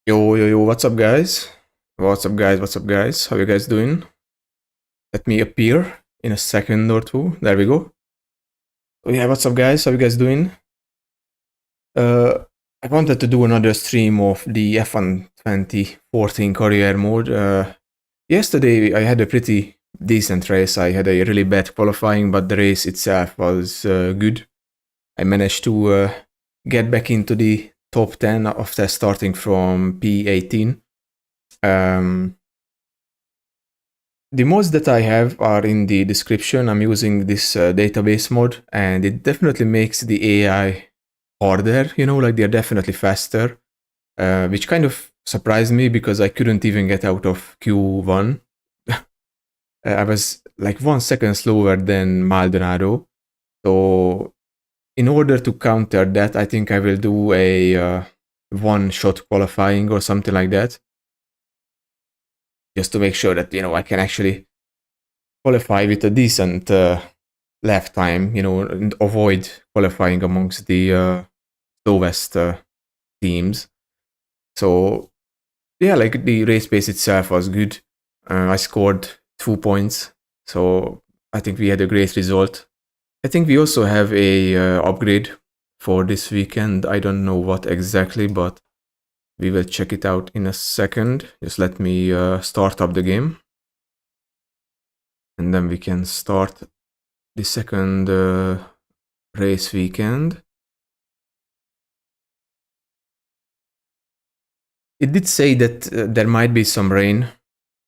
Yo, what's up, guys? What's up, guys? How you guys doing? Let me appear in a second or two. There we go. Oh, yeah, what's up, guys? How you guys doing? I wanted to do another stream of the F1 2014 career mode. Yesterday, I had a pretty decent race. I had a really bad qualifying, but the race itself was good. I managed to get back into the top 10 after starting from P18. The mods that I have are in the description. I'm using this database mod, and it definitely makes the AI harder, like they're definitely faster, which kind of surprised me because I couldn't even get out of Q1. I was like 1 second slower than Maldonado. So in order to counter that, I think I will do a one-shot qualifying or something like that, just to make sure that, I can actually qualify with a decent lap time, and avoid qualifying amongst the slowest teams. So, yeah, like the race pace itself was good. I scored 2 points, so I think we had a great result. I think we also have a upgrade for this weekend. I don't know what exactly, but we will check it out in a second. Just let me start up the game. And then we can start the second race weekend. It did say that there might be some rain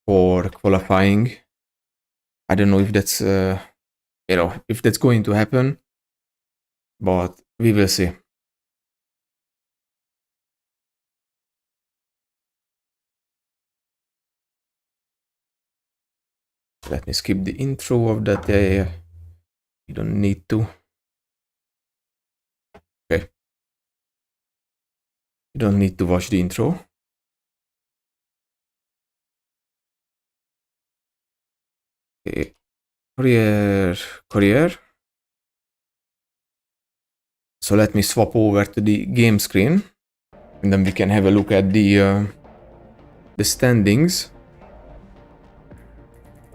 for qualifying. I don't know if that's, if that's going to happen, but we will see. Let me skip the intro of that. You don't need to. Okay. You don't need to watch the intro. Okay. Career. So let me swap over to the game screen, and then we can have a look at the standings,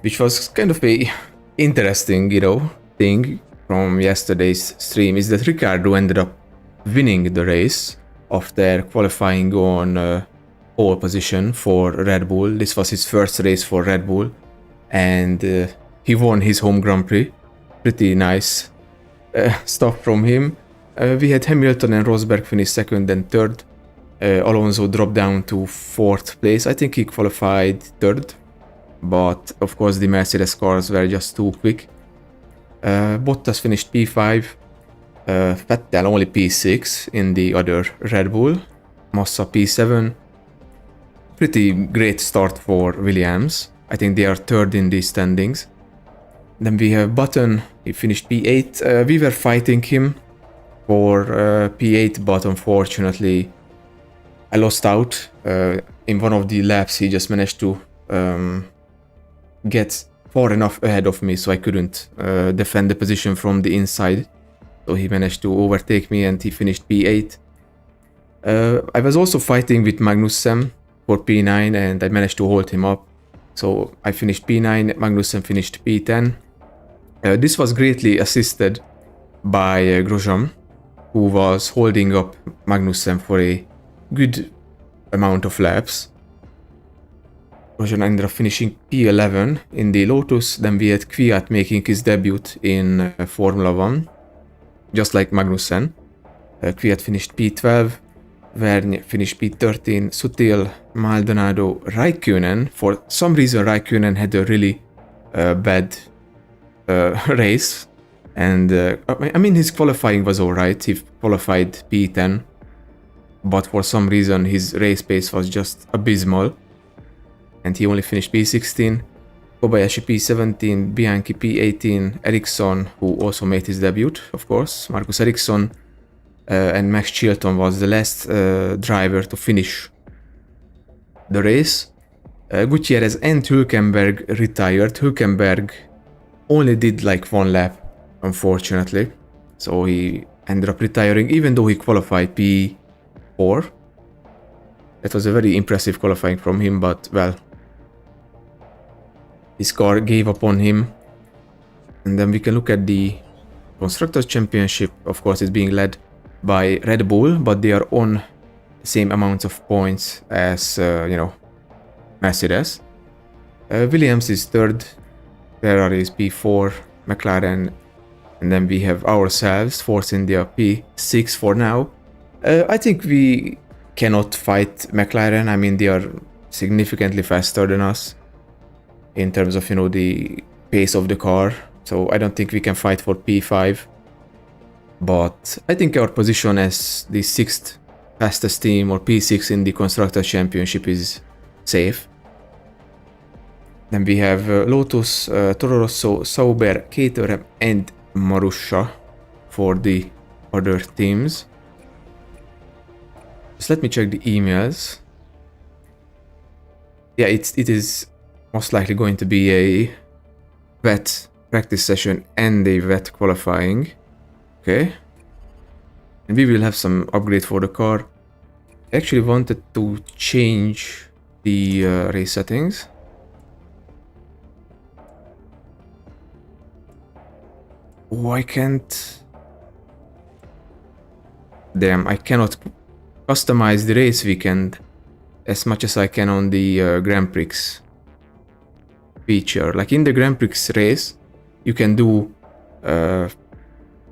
which was kind of a interesting, thing from yesterday's stream, is that Ricardo ended up winning the race after qualifying on pole position for Red Bull. This was his first race for Red Bull, and he won his home Grand Prix. Pretty nice stuff from him. We had Hamilton and Rosberg finish second and third. Alonso dropped down to fourth place. I think he qualified third, but of course the Mercedes cars were just too quick. Bottas finished P5, Vettel only P6 in the other Red Bull, Massa P7. Pretty great start for Williams. I think they are third in the standings. Then we have Button, he finished P8. We were fighting him for P8, but unfortunately I lost out. In one of the laps he just managed to get far enough ahead of me, so I couldn't defend the position from the inside. So he managed to overtake me and he finished P8. I was also fighting with Magnussen for P9 and I managed to hold him up. So I finished P9, Magnussen finished P10. This was greatly assisted by Grosjean, who was holding up Magnussen for a good amount of laps. Grosjean ended up finishing P11 in the Lotus. Then we had Kvyat making his debut in Formula 1, just like Magnussen. Kvyat finished P12, Vergne finished P13, Sutil, Maldonado, Raikkonen. For some reason Raikkonen had a really bad race, and I mean his qualifying was alright. He qualified P10, but for some reason his race pace was just abysmal, and he only finished P16. Kobayashi P17, Bianchi P18, Ericsson, who also made his debut, of course, Marcus Ericsson, and Max Chilton was the last driver to finish the race. Gutierrez and Hülkenberg retired. Hülkenberg only did like one lap, unfortunately, so he ended up retiring even though he qualified P4. That was a very impressive qualifying from him, but well, his car gave up on him. And then we can look at the Constructors' Championship. Of course, it's being led by Red Bull, but they are on the same amounts of points as, you know, Mercedes. Williams is third, Ferrari is P4, McLaren, and then we have ourselves, Force India P6 for now. I think we cannot fight McLaren. I mean, they are significantly faster than us in terms of, you know, the pace of the car. So I don't think we can fight for P5. But I think our position as the 6th fastest team, or P6 in the Constructors' Championship, is safe. Then we have Lotus, Toro Rosso, Sauber, Caterham and Marussia for the other teams. Just let me check the emails. Yeah, it is most likely going to be a wet practice session and a wet qualifying. Okay. And we will have some upgrade for the car. I actually wanted to change the race settings. Oh, I can't. Damn, I cannot customize the race weekend as much as I can on the Grand Prix feature. Like in the Grand Prix race, you can do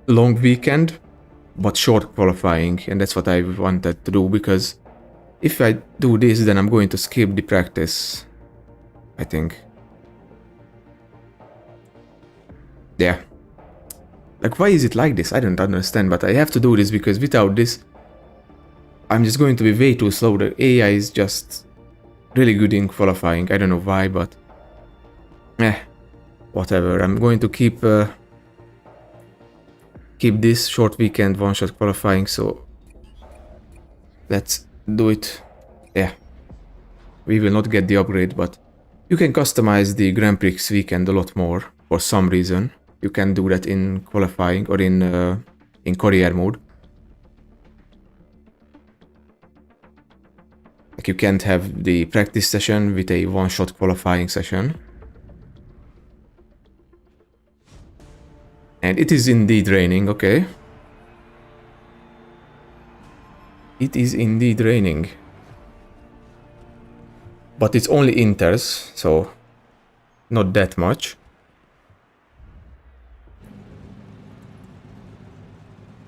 long weekend, but short qualifying, and that's what I wanted to do, because if I do this, then I'm going to skip the practice, I think. Yeah. Like, why is it like this? I don't understand, but I have to do this, because without this, I'm just going to be way too slow. The AI is just really good in qualifying. I don't know why, but whatever. I'm going to keep this short weekend one-shot qualifying, so let's do it. Yeah, we will not get the upgrade, but you can customize the Grand Prix weekend a lot more for some reason. You can do that in qualifying or in career mode. Like, you can't have the practice session with a one-shot qualifying session. And it is indeed raining, okay. It is indeed raining. But it's only inters, so not that much.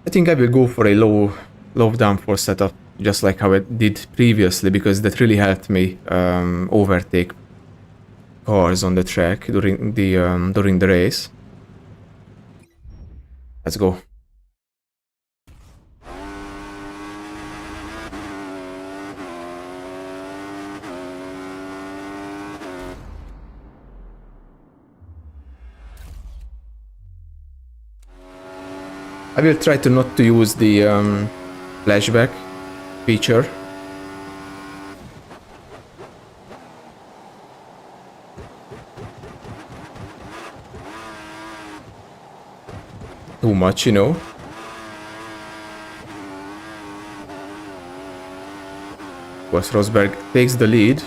I think I will go for a low downforce setup, just like how I did previously, because that really helped me overtake cars on the track during the race. Let's go. I will try to not to use the flashback feature. Too much, you know. Of course, Rosberg takes the lead.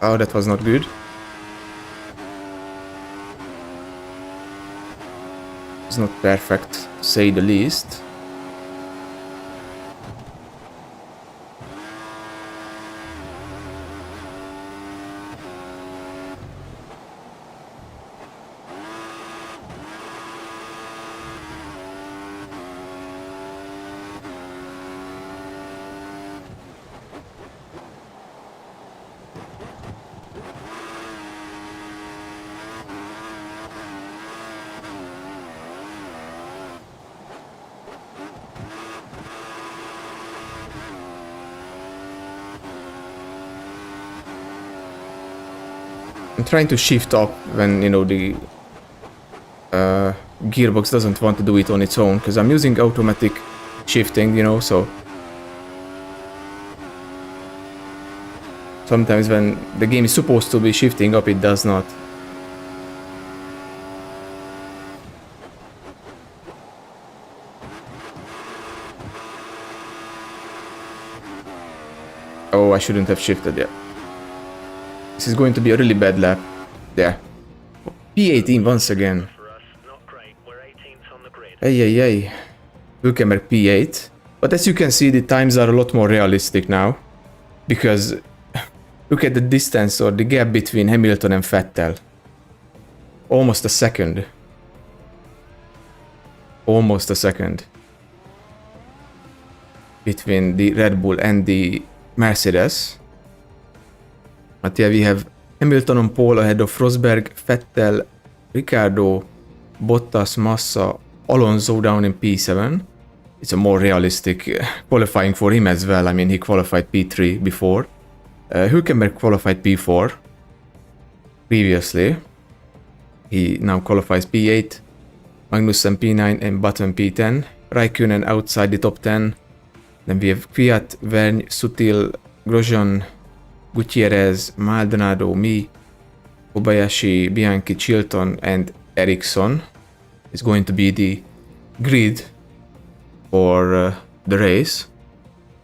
Oh, that was not good. It's not perfect, to say the least. I'm trying to shift up when, you know, the gearbox doesn't want to do it on its own, because I'm using automatic shifting, you know, so sometimes when the game is supposed to be shifting up, it does not. Oh, I shouldn't have shifted there. This is going to be a really bad lap. There. P18 once again. Hey. Hülkenberg P8. But as you can see, the times are a lot more realistic now. Because look at the distance or the gap between Hamilton and Vettel. Almost a second. Almost a second. Between the Red Bull and the Mercedes. But yeah, we have Hamilton on pole ahead of Rosberg, Vettel, Ricciardo, Bottas, Massa, Alonso down in P7. It's a more realistic qualifying for him as well. I mean, he qualified P3 before. Hülkenberg qualified P4 previously. He now qualifies P8. Magnussen P9 and Button P10. Raikkonen outside the top 10. Then we have Kvyat, Vergne, Sutil, Grosjean, Gutierrez, Maldonado, me, Kobayashi, Bianchi, Chilton, and Ericsson is going to be the grid for the race.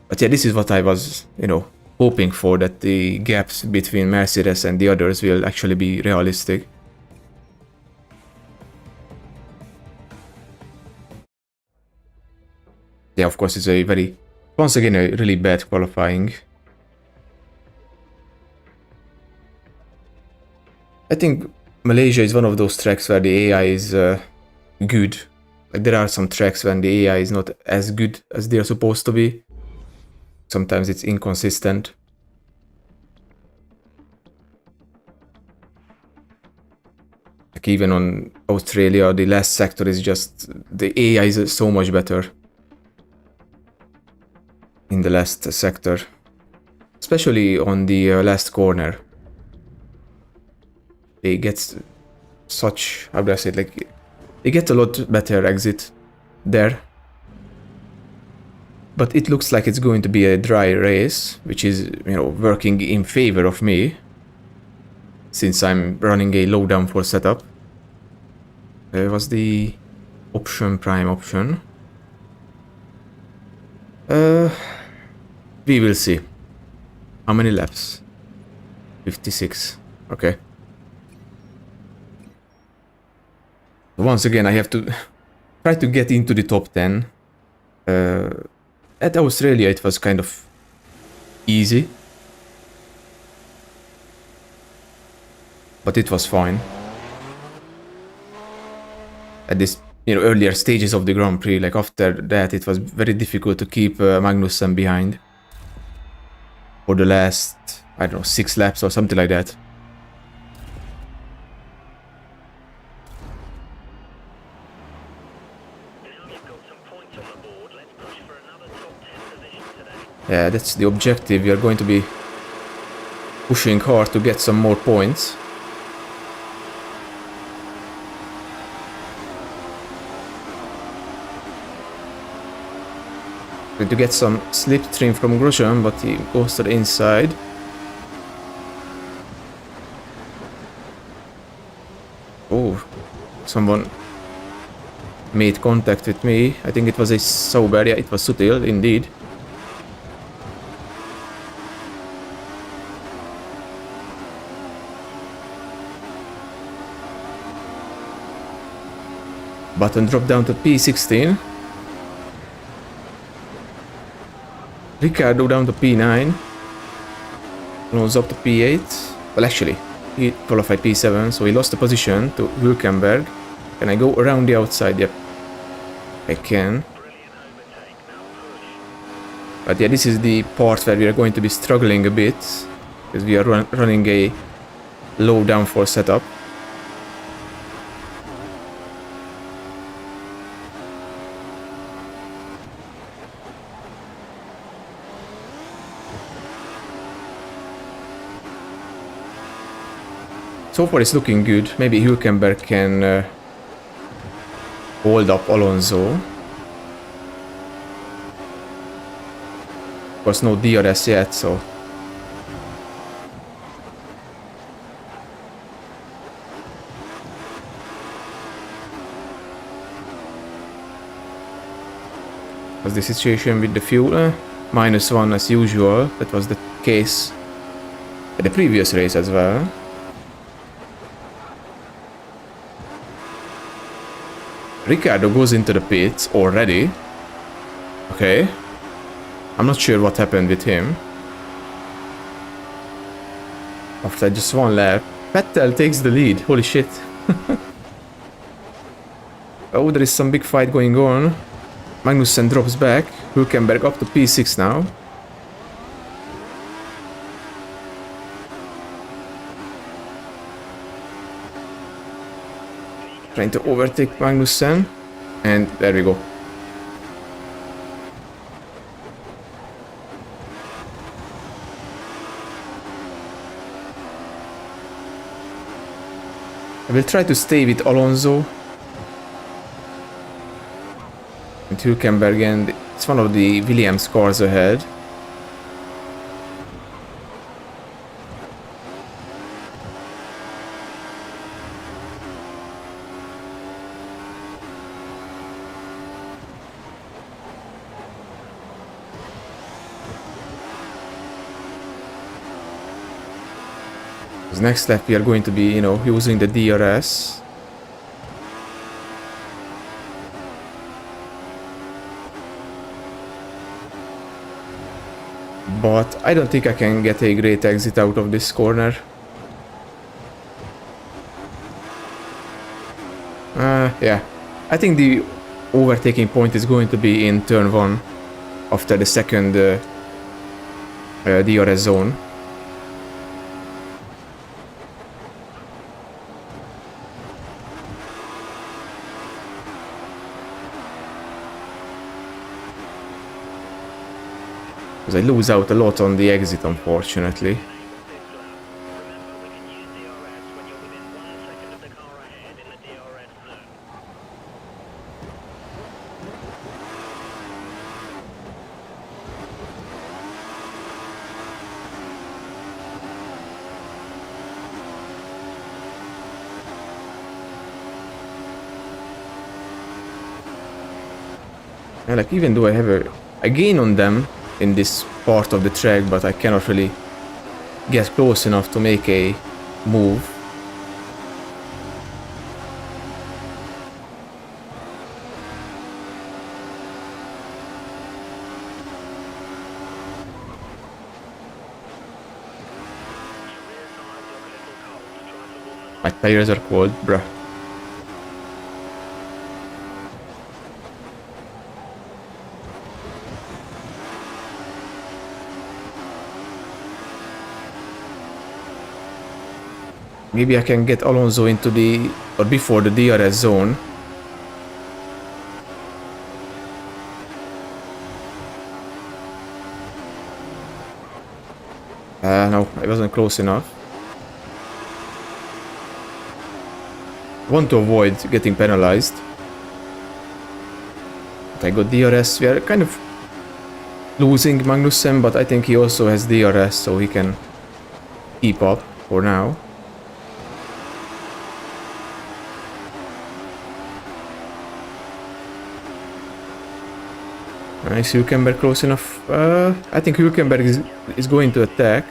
But yeah, this is what I was, hoping for, that the gaps between Mercedes and the others will actually be realistic. Yeah, of course, it's once again, a really bad qualifying. I think Malaysia is one of those tracks where the AI is good. Like, there are some tracks when the AI is not as good as they are supposed to be. Sometimes it's inconsistent. Like, even on Australia, the last sector is just... the AI is so much better in the last sector. Especially on the last corner. They get such... how do I say it? Like, they get a lot better exit there. But it looks like it's going to be a dry race, which is, working in favor of me. Since I'm running a low downforce setup. Was the prime option? We will see. How many laps? 56. Okay. Once again, I have to try to get into the top 10. At Australia, it was kind of easy. But it was fine. At this, earlier stages of the Grand Prix, like after that, it was very difficult to keep Magnussen behind. For the last, I don't know, 6 laps or something like that. Yeah, that's the objective. We are going to be pushing hard to get some more points. Going to get some slipstream from Grosjean, but he goes to the inside. Oh, someone made contact with me. I think it was a Sauber. Yeah, it was Sutil, indeed. Button drop down to P16. Ricciardo down to P9. Alonso up to P8. Well, actually, he qualified P7, so he lost the position to Hülkenberg. Can I go around the outside? Yep, I can. But yeah, this is the part where we are going to be struggling a bit, because we are running a low downforce setup. So far it's looking good. Maybe Hülkenberg can hold up Alonso. Of course, no DRS yet, so... What's the situation with the fuel? -1 as usual. That was the case at the previous race as well. Ricardo goes into the pits already. Okay. I'm not sure what happened with him. After just one lap, Vettel takes the lead. Holy shit. Oh, there is some big fight going on. Magnussen drops back. Hülkenberg up to P6 now. Trying to overtake Magnussen. And there we go. I will try to stay with Alonso. And Hülkenberg, and it's one of the Williams cars ahead. Next lap we are going to be, using the DRS. But I don't think I can get a great exit out of this corner. Yeah. I think the overtaking point is going to be in turn 1 after the second DRS zone. I lose out a lot on the exit, unfortunately. And like, even though I have a gain on them in this part of the track, but I cannot really get close enough to make a move. My tires are cold, bruh. Maybe I can get Alonso into the, or before the DRS zone. No, I wasn't close enough. I want to avoid getting penalized. But I got DRS. We are kind of losing Magnussen, but I think he also has DRS, so he can keep up for now. Nice, Hülkenberg close enough. I think Hülkenberg is going to attack.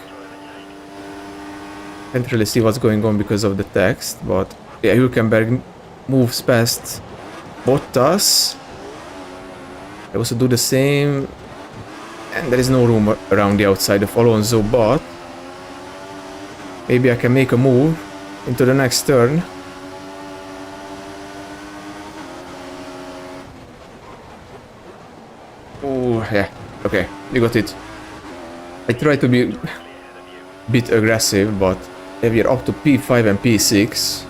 Can't really see what's going on because of the text, but yeah, Hülkenberg moves past Bottas. I also do the same, and there is no room around the outside of Alonso, but maybe I can make a move into the next turn. Oh, yeah. Okay, you got it. I try to be a bit aggressive, but we are up to P5 and P6.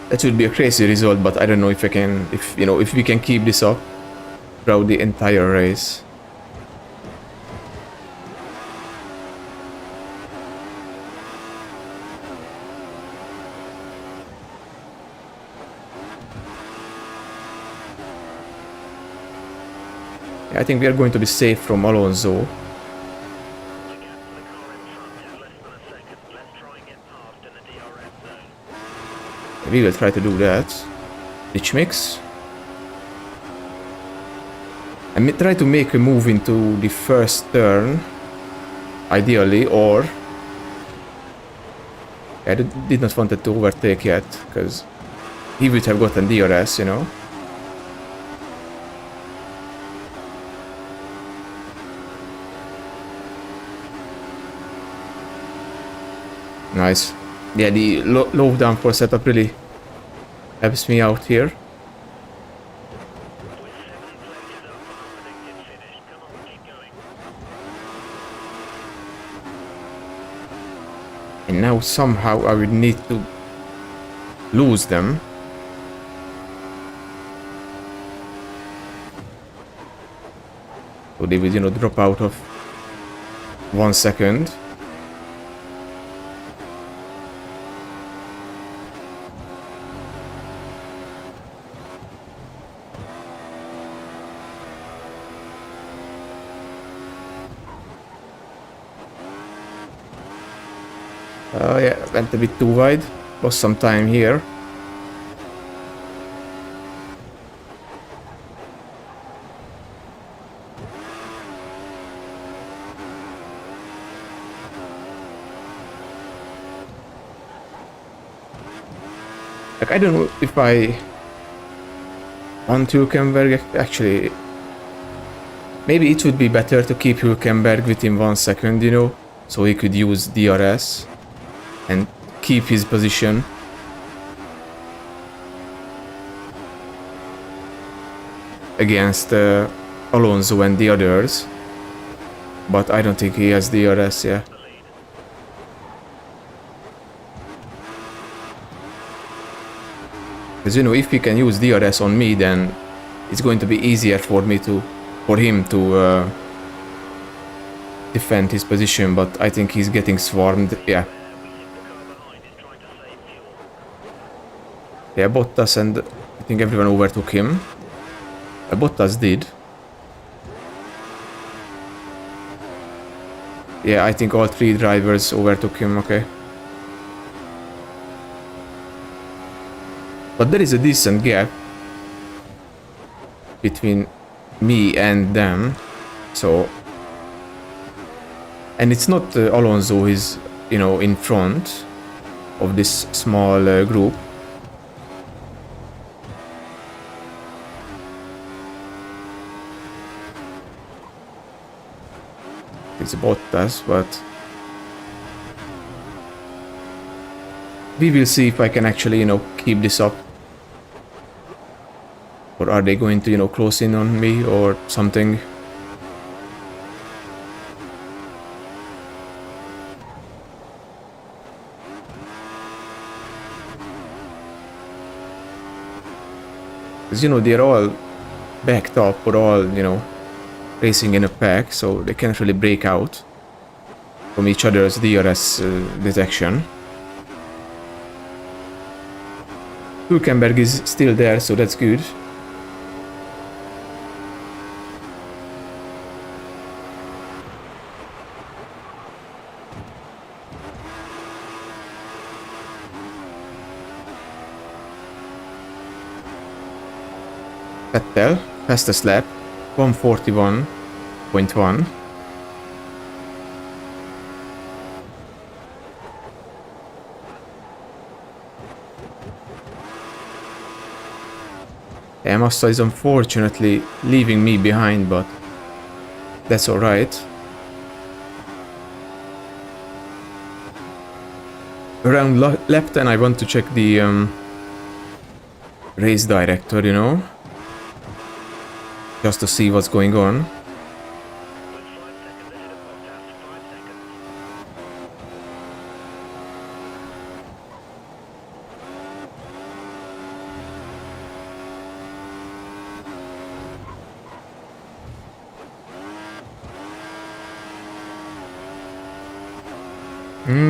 That would be a crazy result, but I don't know if I can, if we can keep this up throughout the entire race. I think we are going to be safe from Alonso. We will try to do that. Ditch mix. And try to make a move into the first turn, ideally, or... I did not want to overtake yet, because he would have gotten DRS, you know. Nice. Yeah, the low downforce setup really helps me out here. And now somehow I would need to lose them. So they would, you know, drop out of 1 second. Yeah, went a bit too wide. Lost some time here. Like, I don't know if I want Hülkenberg actually. Maybe it would be better to keep Hülkenberg within 1 second, you know, so he could use DRS and keep his position. Against Alonso and the others. But I don't think he has DRS, yeah. Because, you know, if he can use DRS on me, then it's going to be easier for him to defend his position, but I think he's getting swarmed, yeah. Yeah, Bottas, and I think everyone overtook him. Bottas did. Yeah, I think all 3 drivers overtook him, okay. But there is a decent gap between me and them, so... And it's not Alonso who is, you know, in front of this small group. It's Bottas, but we will see if I can actually, you know, keep this up. Or are they going to, you know, close in on me or something? Because, you know, they're all backed up or all, you know, racing in a pack, so they can't really break out from each other's DRS detection. Hülkenberg is still there, so that's good. Vettel, fastest lap, 141.1. Massa is unfortunately leaving me behind, but that's alright. Around lap 10 I want to check the race director, you know, just to see what's going on.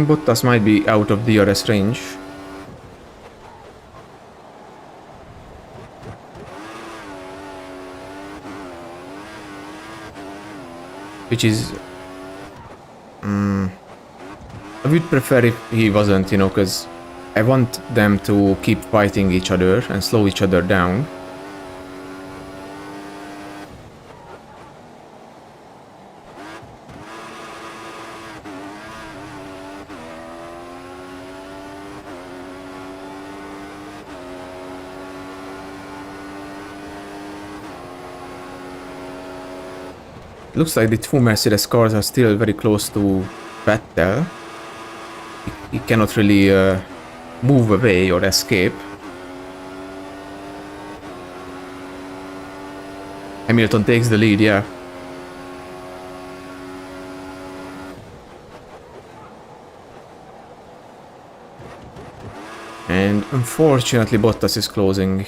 Bottas might be out of DRS range. Which is... I would prefer if he wasn't, you know, because I want them to keep fighting each other and slow each other down. Looks like the two Mercedes cars are still very close to Vettel. He cannot really move away or escape. Hamilton takes the lead, yeah. And unfortunately Bottas is closing.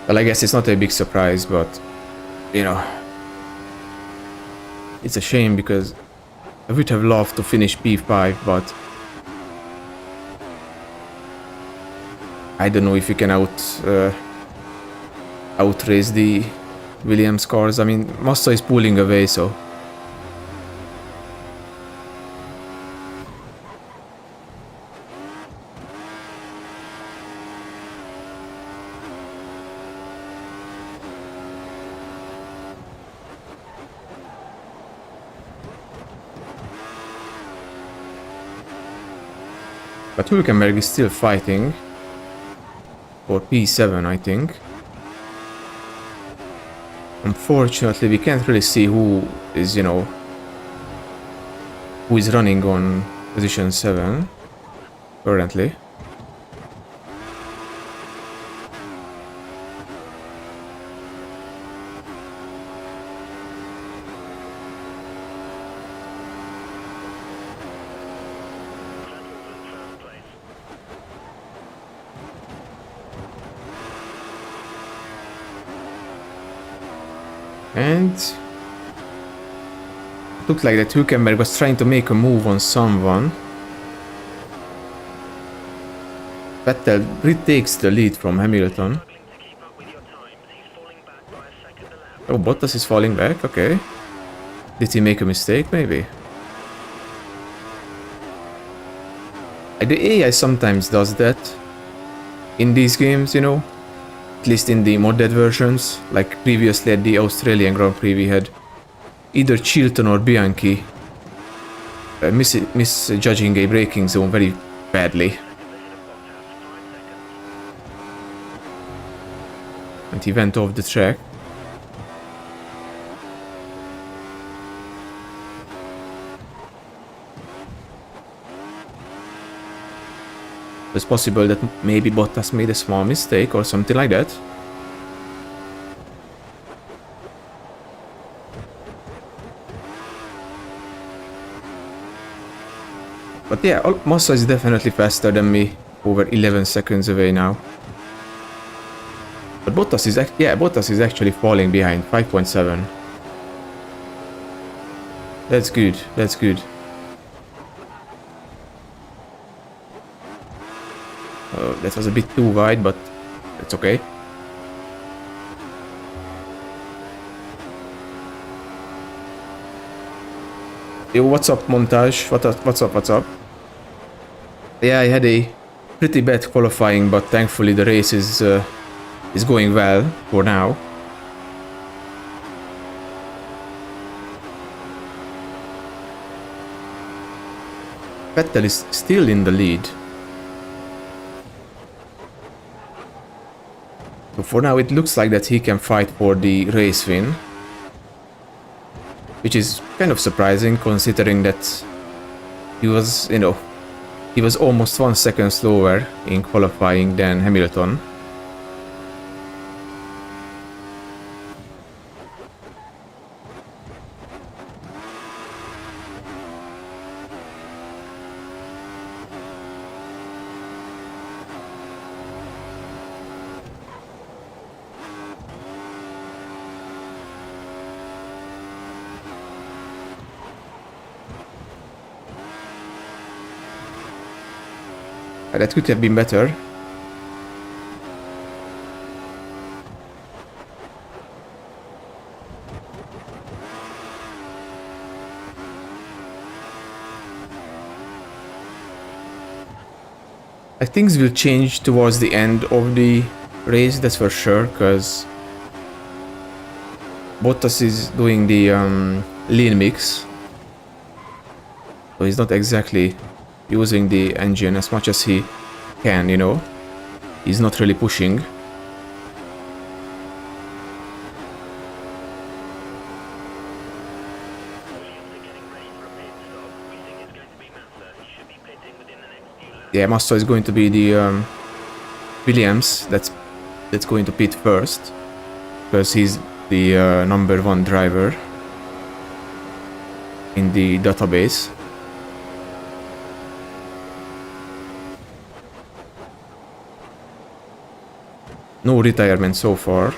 Well, I guess it's not a big surprise, but, you know, it's a shame because I would have loved to finish P5, but I don't know if you can outrace the Williams cars. I mean, Massa is pulling away, so... But Hülkenberg is still fighting for P7, I think. Unfortunately, we can't really see who is, you know, who is running on position 7 currently. And it looked like that Hülkenberg was trying to make a move on someone. Vettel retakes the lead from Hamilton. Oh, Bottas is falling back, okay. Did he make a mistake, maybe? The AI sometimes does that in these games, you know. At least in the modded versions, like previously at the Australian Grand Prix we had either Chilton or Bianchi misjudging a braking zone very badly. And he went off the track. It's possible that maybe Bottas made a small mistake or something like that. But yeah, Massa is definitely faster than me, over 11 seconds away now. But Bottas is actually falling behind, 5.7. That's good, that's good. That was a bit too wide, but it's okay. Yo, what's up, Montage? What's up? Yeah, I had a pretty bad qualifying, but thankfully the race is going well for now. Vettel is still in the lead. So for now it looks like that he can fight for the race win. Which is kind of surprising considering that he was, you know, he was almost 1 second slower in qualifying than Hamilton. That could have been better. things will change towards the end of the race, that's for sure, because Bottas is doing the lean mix, so he's not exactly using the engine as much as he can, you know. He's not really pushing. Yeah, Massa is going to be the Williams that's going to pit first, because he's the #1 driver in the database. No retirement so far.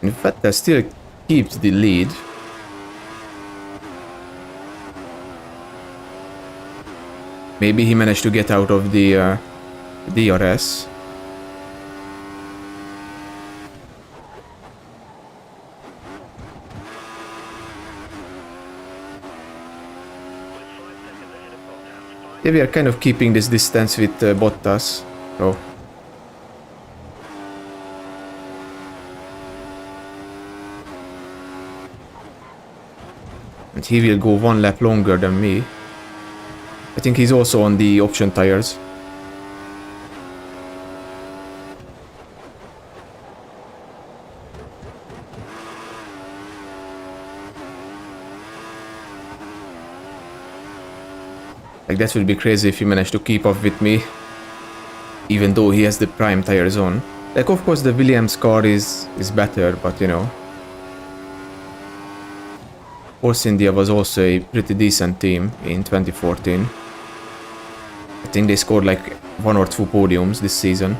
In fact, that still keeps the lead. Maybe he managed to get out of the DRS. Yeah, we are kind of keeping this distance with Bottas. So. And he will go 1 lap longer than me. I think he's also on the option tires. Like, that would be crazy if he managed to keep up with me, even though he has the prime tires on. Like, of course the Williams car is better, but you know. Force India was also a pretty decent team in 2014. I think they scored like 1 or 2 podiums this season.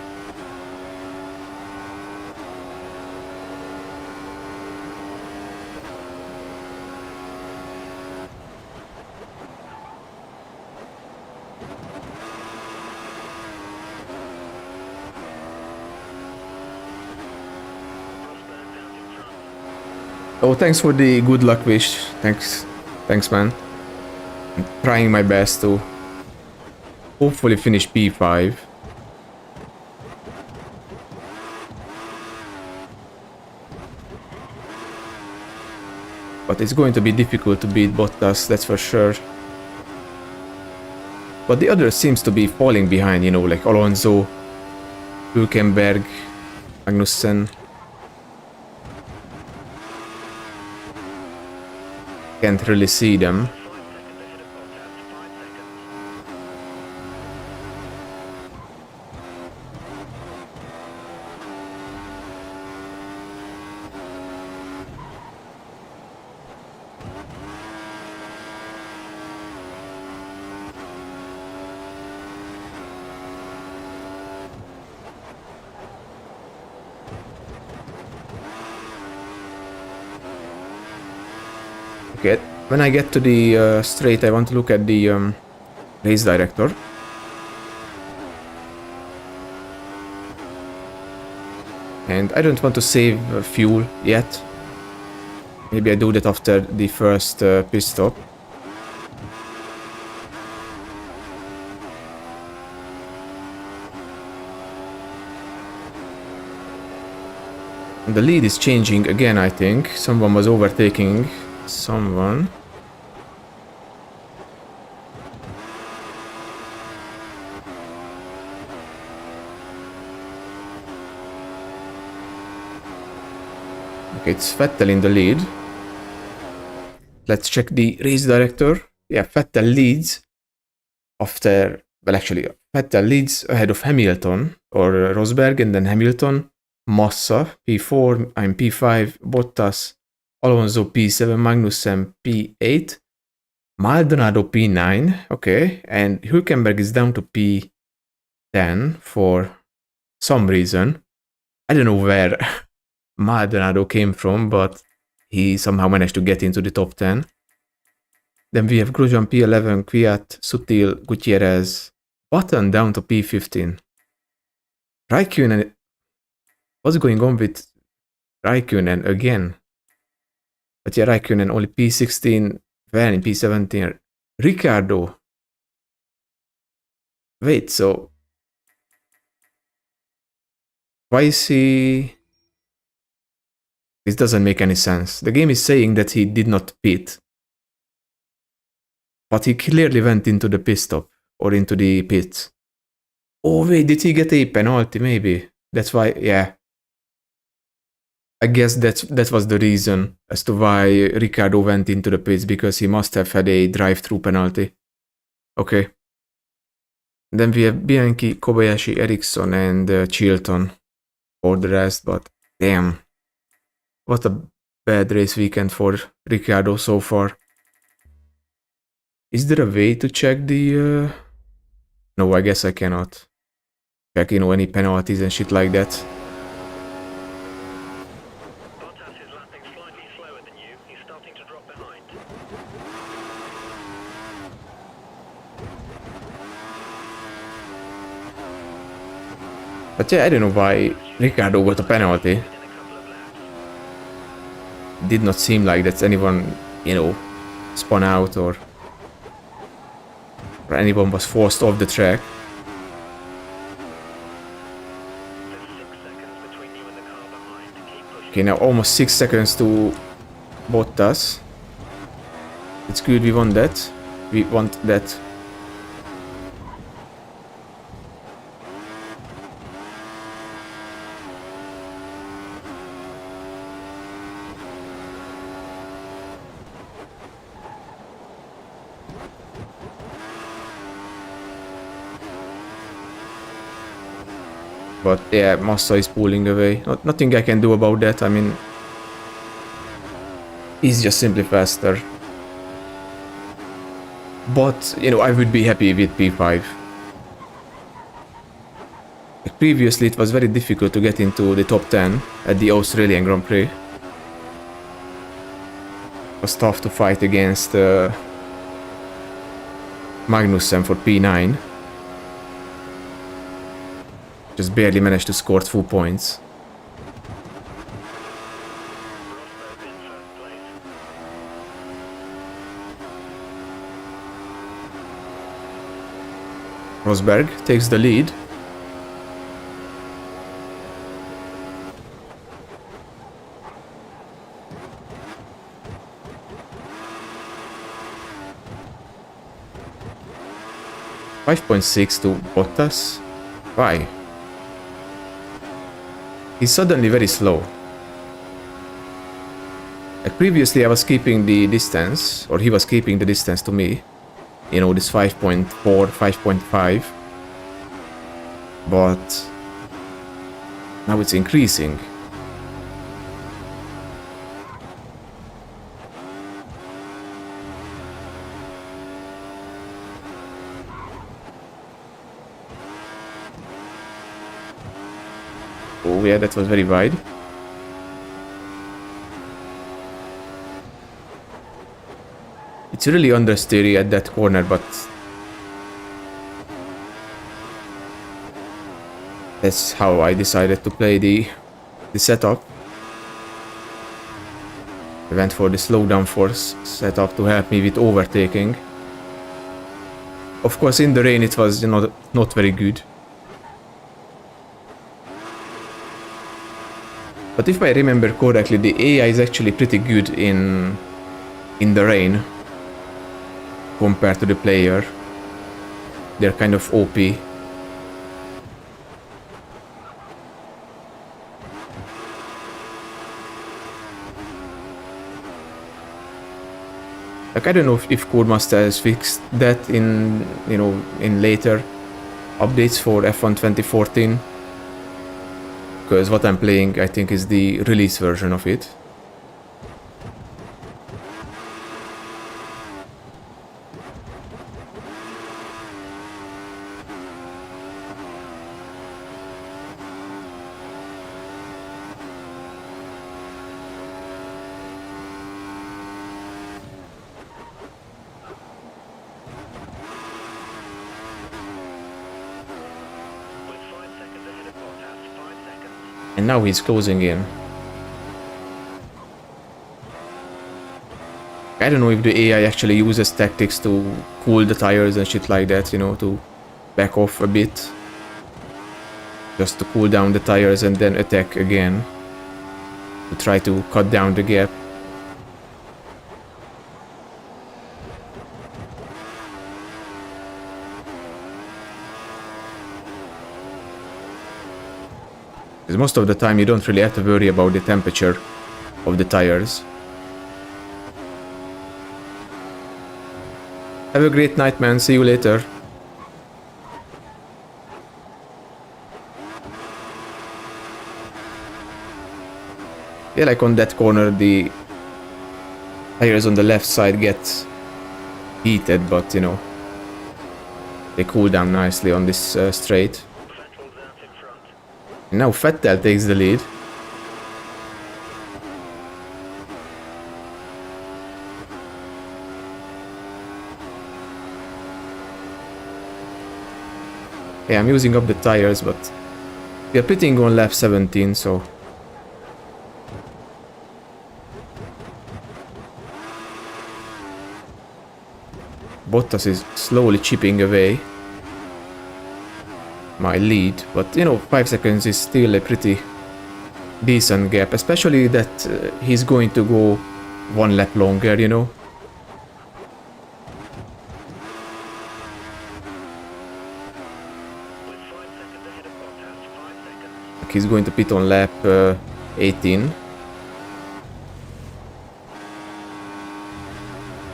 Oh, thanks for the good luck wish. Thanks, man. I'm trying my best to hopefully finish P5. But it's going to be difficult to beat Bottas, that's for sure. But the others seems to be falling behind, you know, like Alonso, Hülkenberg, Magnussen. Can't really see them. Okay, when I get to the straight, I want to look at the race director. And I don't want to save fuel yet. Maybe I do that after the first pit stop. And the lead is changing again, I think. Someone was overtaking someone. Okay, it's Vettel in the lead. Let's check the race director. Yeah, Vettel leads after, well, actually, Vettel leads ahead of Hamilton or Rosberg, and then Hamilton, Massa P4, I'm P5, Bottas, Alonso P7, Magnussen P8, Maldonado P9, okay, and Hülkenberg is down to P10 for some reason. I don't know where Maldonado came from, but he somehow managed to get into the top 10. Then we have Grosjean P11, Kvyat, Sutil, Gutierrez, Button down to P15. Raikkonen, what's going on with Raikkonen again? But yeah, Raikkonen only P16, Van in P17. Ricardo. Wait, so why is he... This doesn't make any sense. The game is saying that he did not pit, but he clearly went into the pit stop or into the pit. Oh wait, did he get a penalty? Maybe that's why. Yeah, I guess that was the reason as to why Ricardo went into the pits, because he must have had a drive-through penalty. Okay. Then we have Bianchi, Kobayashi, Ericsson, and Chilton for the rest. But damn, what a bad race weekend for Ricardo so far. Is there a way to check the... No, I guess I cannot check, any penalties and shit like that. But yeah, I don't know why Ricardo got a penalty. Did not seem like that anyone, spun out or anyone was forced off the track. Okay, now almost 6 seconds to Bottas. It's good, we want that. We want that. But yeah, Massa is pulling away. Nothing I can do about that. I mean, he's just simply faster. But, I would be happy with P5. Like previously, it was very difficult to get into the top 10 at the Australian Grand Prix. It was tough to fight against Magnussen for P9. Just barely managed to score 2 points. Rosberg takes the lead. .6 to Bottas. Why? He's suddenly very slow. Like previously I was keeping the distance, or he was keeping the distance to me. This 5.4, 5.5. But now it's increasing. Oh yeah, that was very wide. It's really understeery at that corner, but that's how I decided to play the setup. I went for the slowdown force setup to help me with overtaking. Of course, in the rain it was not very good. But if I remember correctly, the AI is actually pretty good in the rain compared to the player. They're kind of OP. Like I don't know if Codemaster has fixed that in in later updates for F1 2014. Because what I'm playing, I think, is the release version of it. And now he's closing in. I don't know if the AI actually uses tactics to cool the tires and shit like that, to back off a bit just to cool down the tires and then attack again to try to cut down the gap. Because most of the time you don't really have to worry about the temperature of the tires. Have a great night, man. See you later. Yeah, like on that corner, the tires on the left side get heated, but you know, they cool down nicely on this straight. And now Vettel takes the lead. Yeah, I'm using up the tires, but we are pitting on lap 17, so... Bottas is slowly chipping away my lead, but you know, 5 seconds is still a pretty decent gap, especially that he's going to go 1 lap longer, you know. He's going to pit on lap 18.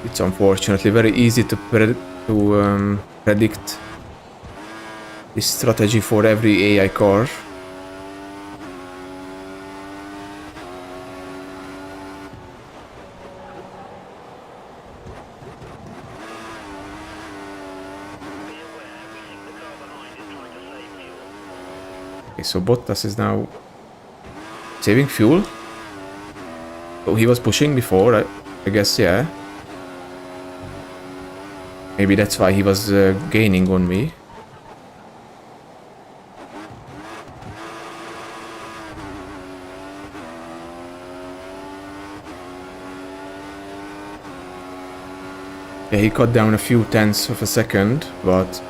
It's unfortunately very easy to predict this strategy for every AI car. Okay, so Bottas is now saving fuel. Oh, he was pushing before, I guess, yeah. Maybe that's why he was gaining on me. Yeah, he cut down a few tenths of a second, but...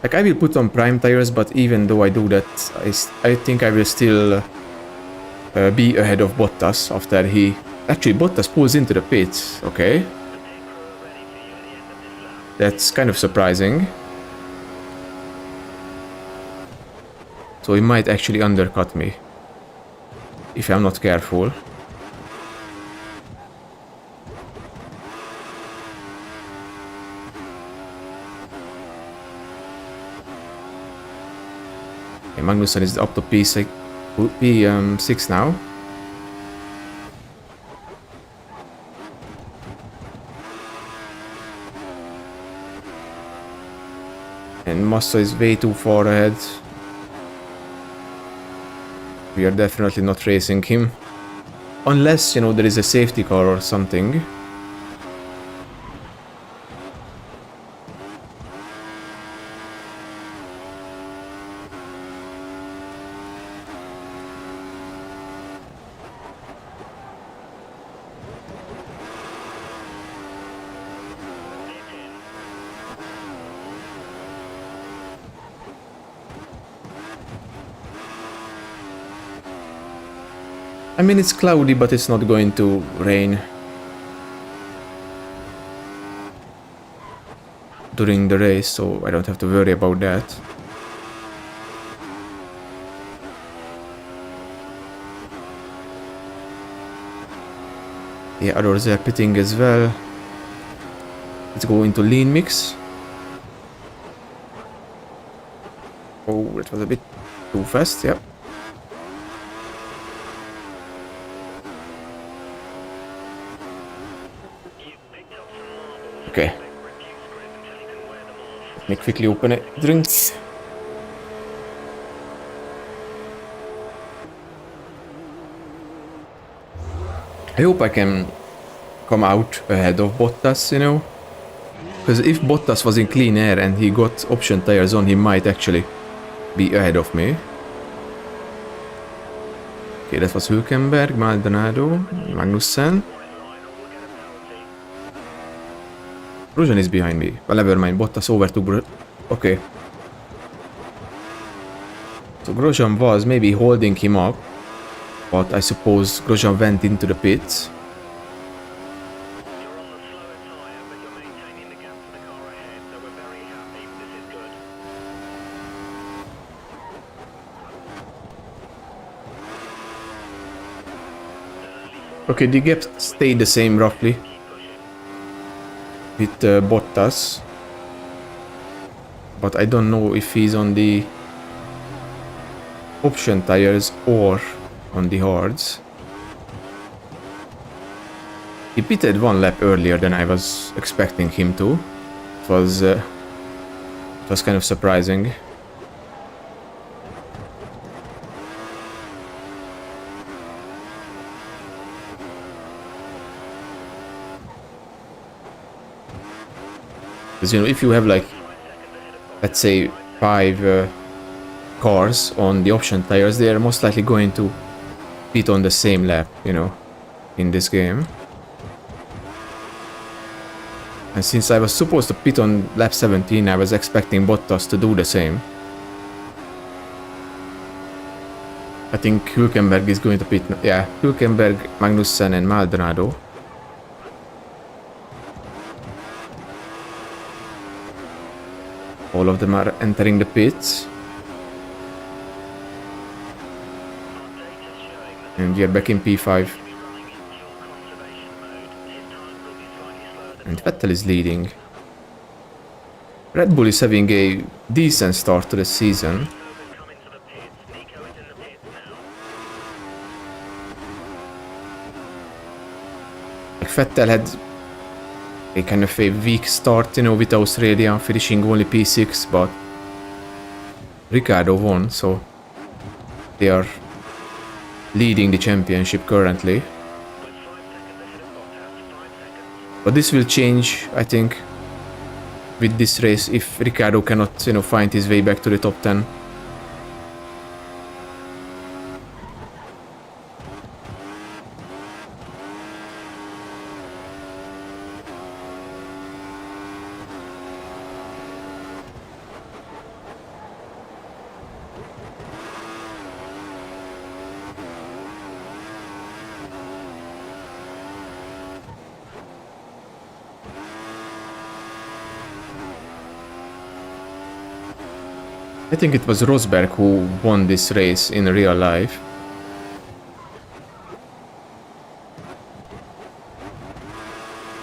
Like, I will put on prime tires, but even though I do that, I think I will still be ahead of Bottas after he... Actually, Bottas pulls into the pits, okay. That's kind of surprising. So he might actually undercut me if I'm not careful. Okay, Magnussen is up to P6 now. And Massa is way too far ahead. We are definitely not racing him. Unless, you know, there is a safety car or something. I mean, it's cloudy, but it's not going to rain during the race, so I don't have to worry about that. Yeah, others are pitting as well. Let's go into lean mix. Oh, that was a bit too fast, yeah. Okay. Let me quickly open a drink. I hope I can come out ahead of Bottas, you know. Because if Bottas was in clean air and he got option tires on, he might actually be ahead of me. Okay, that was Hülkenberg, Maldonado, Magnussen. Grosjean is behind me. Well, never mind. Bottas over to okay. So Grosjean was maybe holding him up, but I suppose Grosjean went into the pits. Okay, the gap stayed the same roughly with Bottas, but I don't know if he's on the option tires or on the hards. He pitted 1 lap earlier than I was expecting him to. It was kind of surprising. Because, you know, if you have like, let's say 5 cars on the option tires, they are most likely going to pit on the same lap, you know, in this game. And since I was supposed to pit on lap 17, I was expecting Bottas to do the same. I think Hülkenberg is going to pit. Yeah, Hülkenberg, Magnussen and Maldonado. All of them are entering the pits. And we are back in P5. And Vettel is leading. Red Bull is having a decent start to the season. Like Vettel had a kind of a weak start, you know, with Australia, finishing only P6, but Ricciardo won, so they are leading the championship currently. But this will change, I think, with this race if Ricciardo cannot, you know, find his way back to the top 10. I think it was Rosberg who won this race in real life.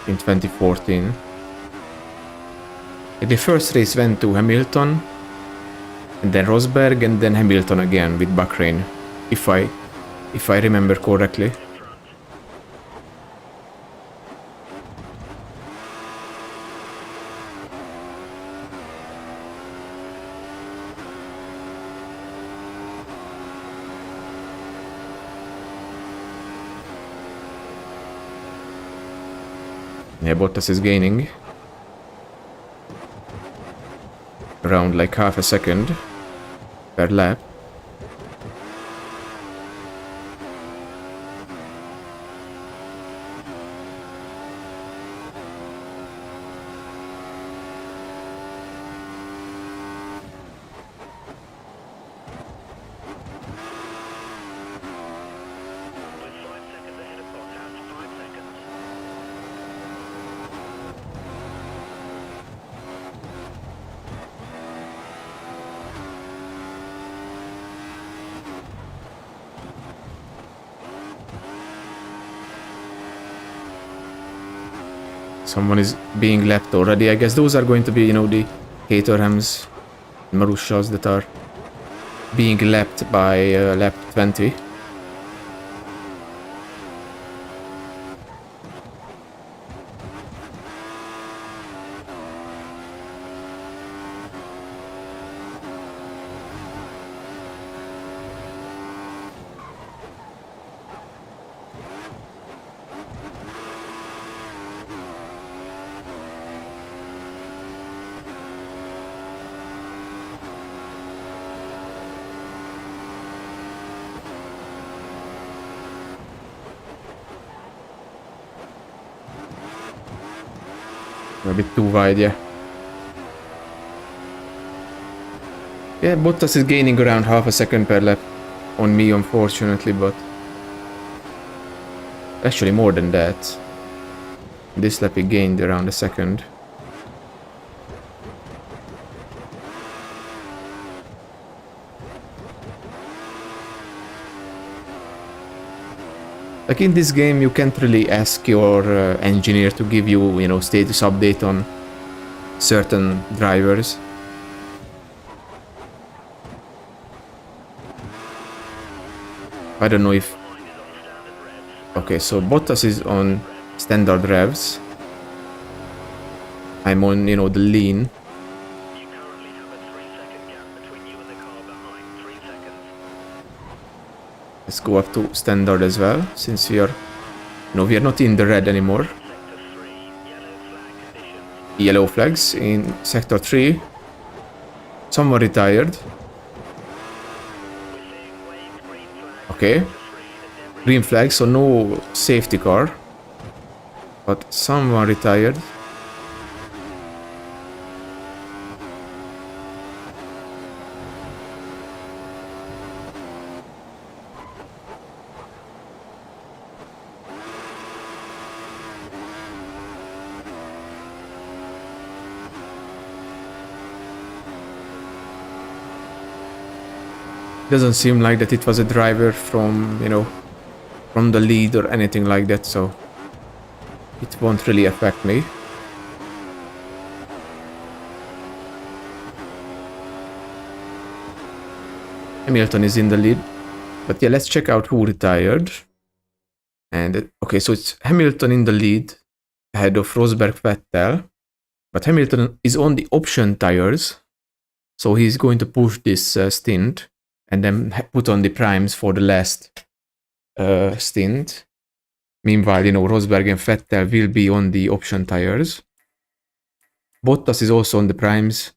In 2014. The first race went to Hamilton, and then Rosberg, and then Hamilton again with Bahrain, if I remember correctly. Yeah, Bottas is gaining around like half a second per lap. Someone is being lapped already. I guess those are going to be, you know, the Caterhams, Marushas that are being lapped by lap 20. A bit too wide, yeah. Yeah, Bottas is gaining around half a second per lap on me, unfortunately, but actually more than that. This lap he gained around a second. Like in this game, you can't really ask your engineer to give you, you know, status update on certain drivers. I don't know if... Okay, so Bottas is on standard revs. I'm on, you know, the lean. Let's go up to standard as well, since we are... No, we are not in the red anymore. Yellow flags in sector 3. Someone retired. Okay. Green flag, so no safety car. But someone retired. Doesn't seem like that it was a driver from, you know, from the lead or anything like that, so it won't really affect me. Hamilton is in the lead, but yeah, let's check out who retired. And okay, so it's Hamilton in the lead ahead of Rosberg Vettel, but Hamilton is on the option tires, so he's going to push this stint and then put on the primes for the last stint. Meanwhile, you know, Rosberg and Vettel will be on the option tires. Bottas is also on the primes.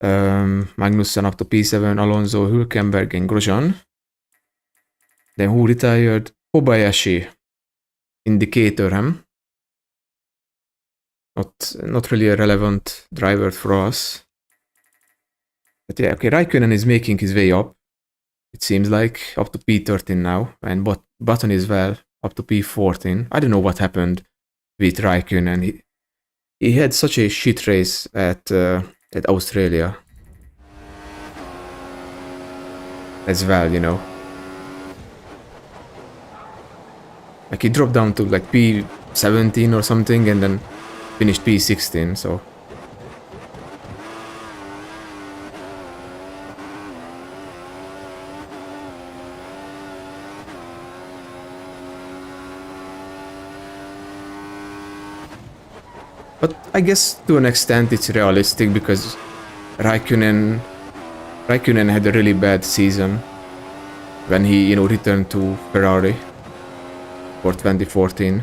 Magnussen up to P7, Alonso, Hülkenberg and Grosjean. Then who retired? Kobayashi. Indicator, Not really a relevant driver for us. But yeah, okay, Raikkonen is making his way up. It seems like up to P13 now, and Button is well up to P14. I don't know what happened with Raikkonen. He had such a shit race at Australia as well, you know. Like he dropped down to like P17 or something and then finished P16, so... But I guess to an extent it's realistic because Raikkonen had a really bad season when he, you know, returned to Ferrari for 2014.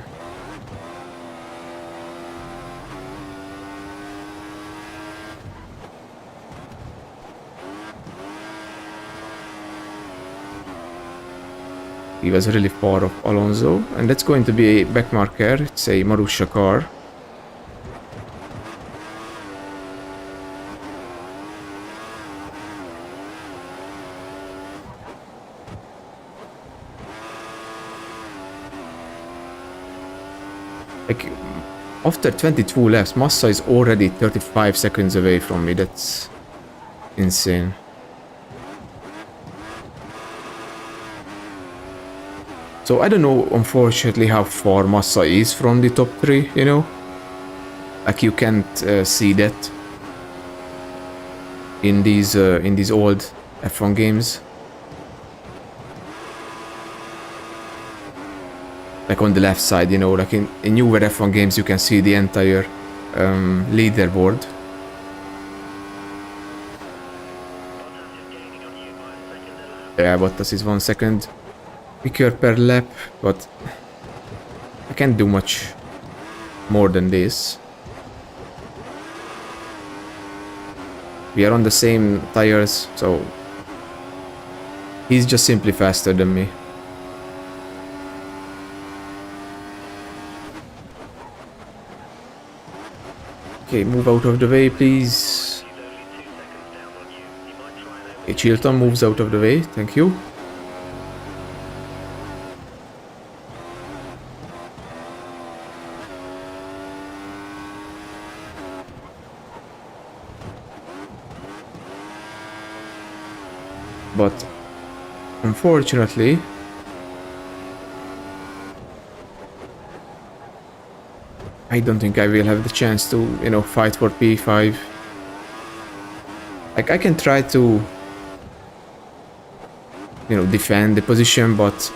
He was really far off Alonso, and that's going to be a backmarker. It's a Marussia car. Like, after 22 laps, Massa is already 35 seconds away from me. That's insane. So I don't know, unfortunately, how far Massa is from the top 3, you know? Like, you can't see that in these old F1 games. Like on the left side, you know, like in newer F1 games you can see the entire leaderboard. Yeah, Bottas is 1 second quicker per lap, but I can't do much more than this. We are on the same tires, so he's just simply faster than me. Okay, move out of the way, please. Okay, Chilton moves out of the way, thank you. But unfortunately, I don't think I will have the chance to, you know, fight for P5. Like, I can try to, you know, defend the position, but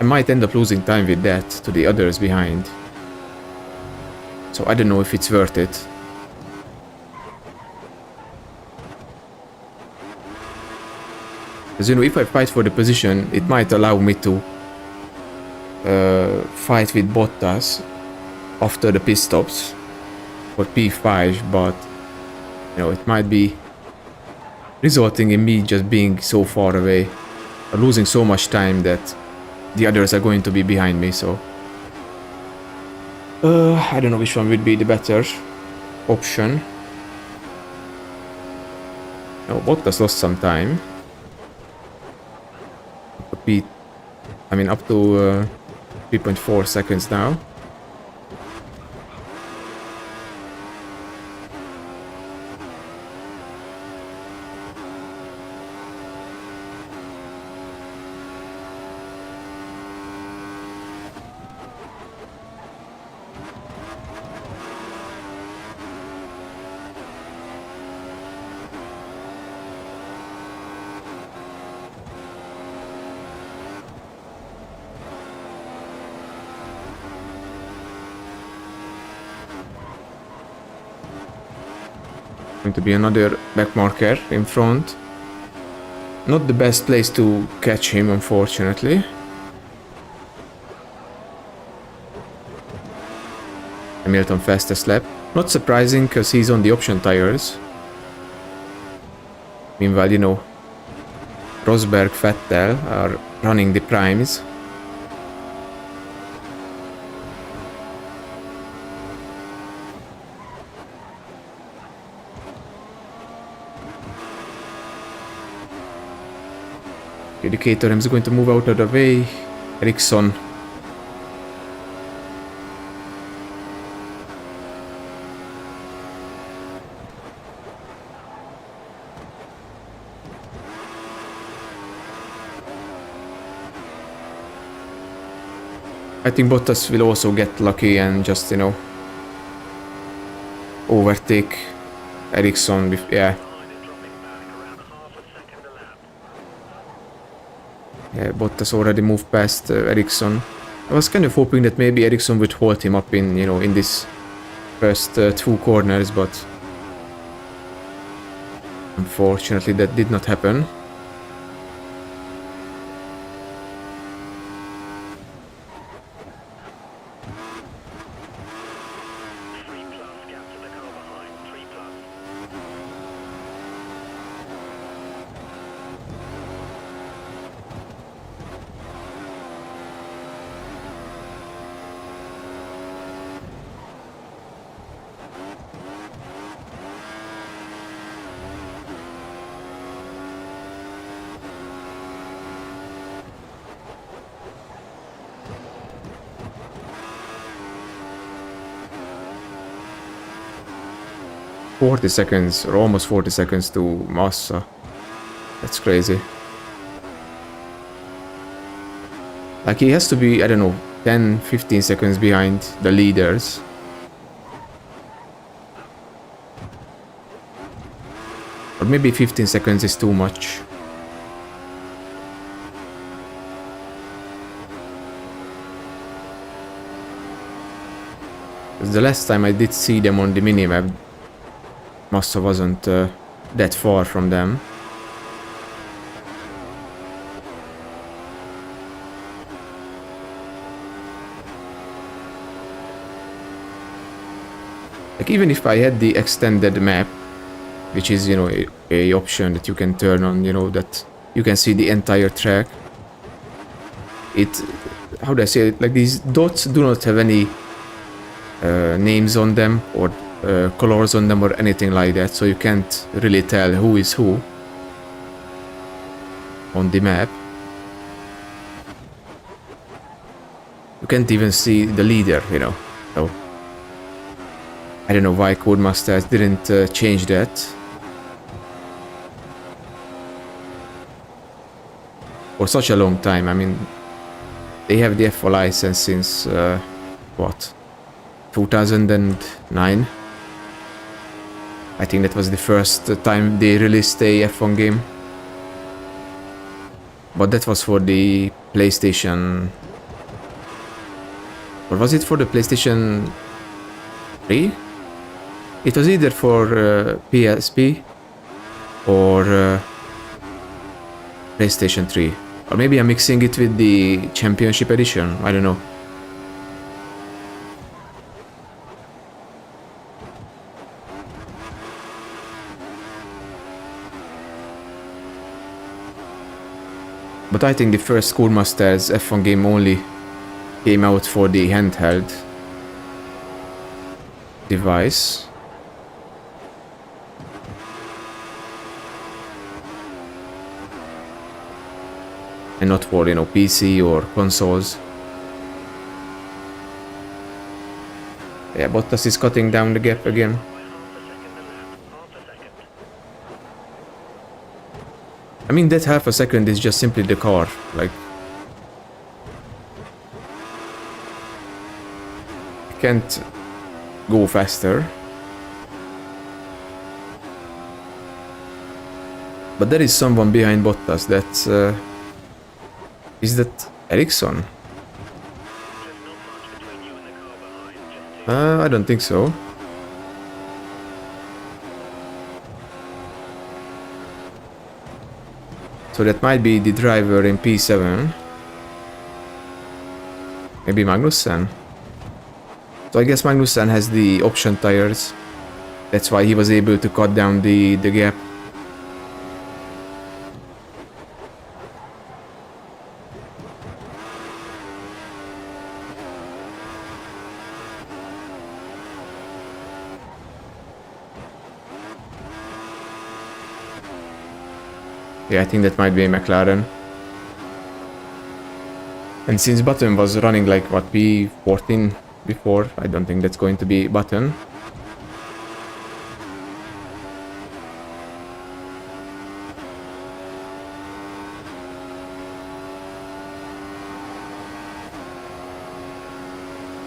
I might end up losing time with that to the others behind. So I don't know if it's worth it. Because, you know, if I fight for the position, it might allow me to fight with Bottas after the pit stops for P5, but, you know, it might be resulting in me just being so far away, or losing so much time that the others are going to be behind me, so... I don't know which one would be the better option. No, Bottas lost some time. Up to 3.4 seconds now. Going to be another back marker in front. Not the best place to catch him, unfortunately. Hamilton fastest lap. Not surprising, because he's on the option tires. Meanwhile, you know, Rosberg, Vettel are running the primes. The Caterham is going to move out of the way. Ericsson. I think Bottas will also get lucky and just, you know, overtake Ericsson with, yeah. Yeah, Bottas already moved past Ericsson. I was kind of hoping that maybe Ericsson would hold him up in, you know, in this first two corners, but unfortunately that did not happen. $40 seconds, or almost 40 seconds to Massa. That's crazy. Like, he has to be, I don't know, 10-15 seconds behind the leaders. Or maybe 15 seconds is too much. Because the last time I did see them on the minimap, Massa wasn't that far from them. Like, even if I had the extended map, which is, you know, a option that you can turn on, you know, that you can see the entire track. It, how do I say it? Like, these dots do not have any names on them, or colors on them or anything like that, so you can't really tell who is who on the map. You can't even see the leader, you know. So I don't know why Codemasters didn't change that. For such a long time. I mean, they have the F1 license since, what? 2009? I think that was the first time they released a F1 game. But that was for the PlayStation... Or was it for the PlayStation 3? It was either for PSP or PlayStation 3. Or maybe I'm mixing it with the Championship Edition, I don't know. But I think the first Codemasters F1 game only came out for the handheld device. And not for, you know, PC or consoles. Yeah, Bottas is cutting down the gap again. I mean, that half a second is just simply the car, like... You can't go faster. But there is someone behind Bottas that's... Is that Ericsson? I don't think so. So that might be the driver in P7. Maybe Magnussen. So I guess Magnussen has the option tires. That's why he was able to cut down the gap. Yeah, I think that might be a McLaren. And since Button was running like, what, P14 before, I don't think that's going to be Button.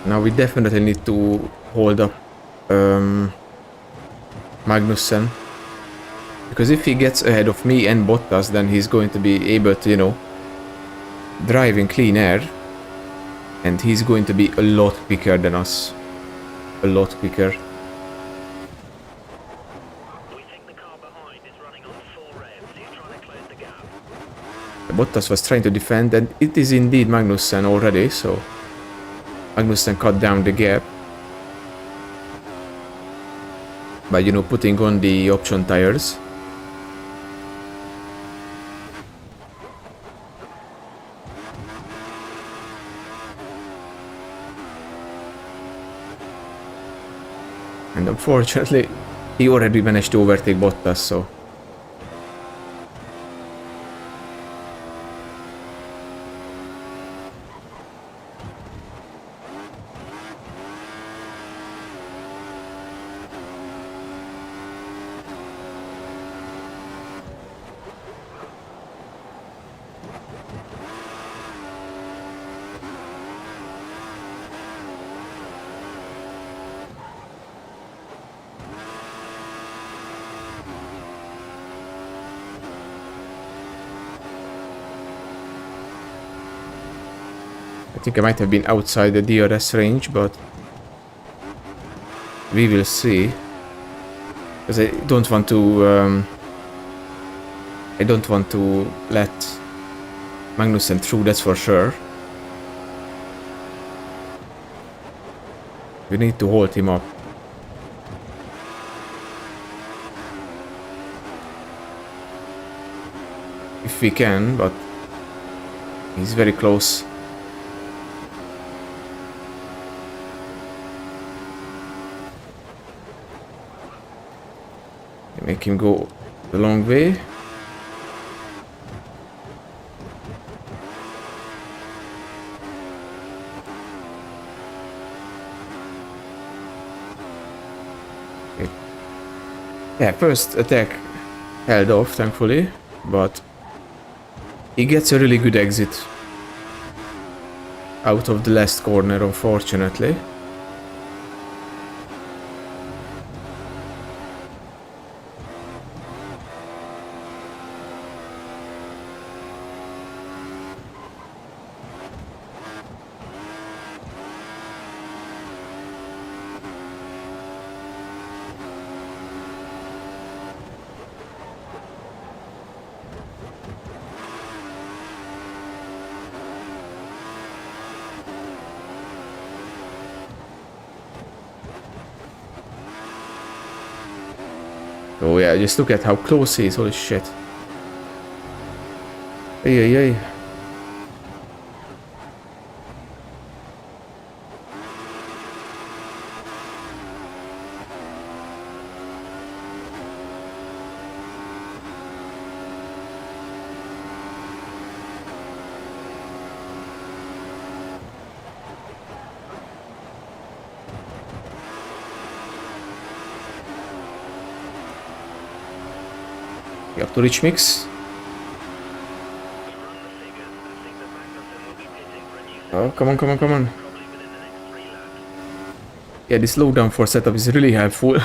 Now we definitely need to hold up Magnussen. Because if he gets ahead of me and Bottas, then he's going to be able to, you know, drive in clean air. And he's going to be a lot quicker than us. A lot quicker. We think the car behind is running on full revs. He's trying to close the gap. Bottas was trying to defend, and it is indeed Magnussen already, so... Magnussen cut down the gap. By, you know, putting on the option tires. And unfortunately, he already managed to overtake Bottas, so... I think I might have been outside the DRS range, but we will see. Because I don't want to let Magnussen through, that's for sure. We need to hold him up. If we can, but he's very close. Make him go the long way. Okay. Yeah, first attack held off, thankfully, but he gets a really good exit out of the last corner, unfortunately. Oh yeah, just look at how close he is, holy shit. Hey, hey, hey. You have to reach mix. Oh, come on, come on, come on. Yeah, this slowdown for setup is really helpful